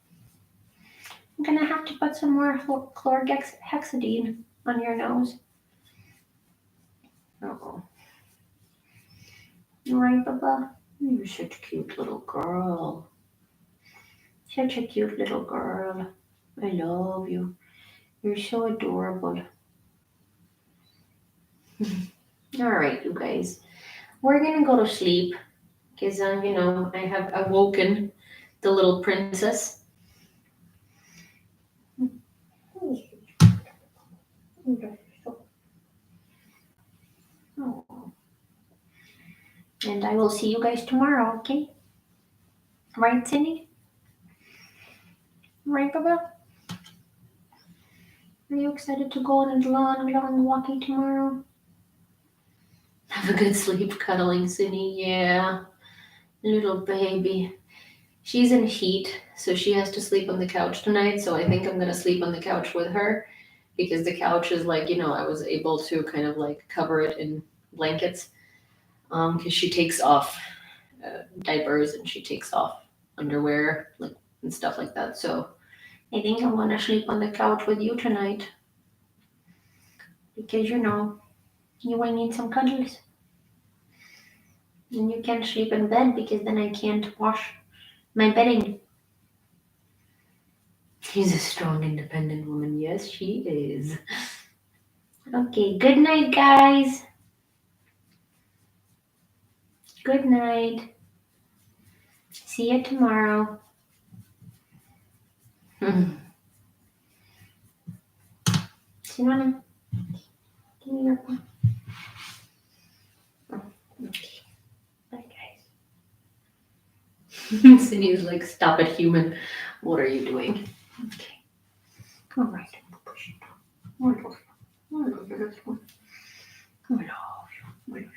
I'm gonna have to put some more chlorhexidine on your nose. Oh. Right, Baba? You're such a cute little girl. Such a cute little girl. I love you. You're so adorable. All right, you guys. We're gonna go to sleep because, I have awoken the little princess. Oh. And I will see you guys tomorrow, okay? Right, Cindy? Right, Baba? Are you excited to go on a long walking tomorrow? Have a good sleep cuddling, Cindy. Yeah. Little baby. She's in heat, so she has to sleep on the couch tonight. So I think I'm gonna sleep on the couch with her because the couch is like, I was able to kind of like cover it in blankets. Because she takes off diapers and she takes off underwear, like and stuff like that. So I think I'm gonna sleep on the couch with you tonight because you might need some cuddles. And you can't sleep in bed because then I can't wash my bedding. She's a strong, independent woman. Yes, she is. Okay, good night, guys. Good night. See you tomorrow. Simona, give me your phone. Oh, okay. Bye, guys. Cindy's like, stop it, human. What are you doing? Okay. All right. Push it. I love you. I love you. I love you. I love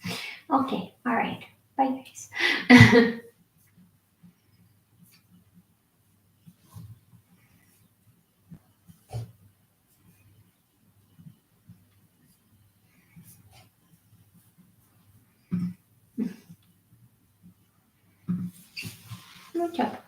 you. Okay. All right. Bye, guys. Good job.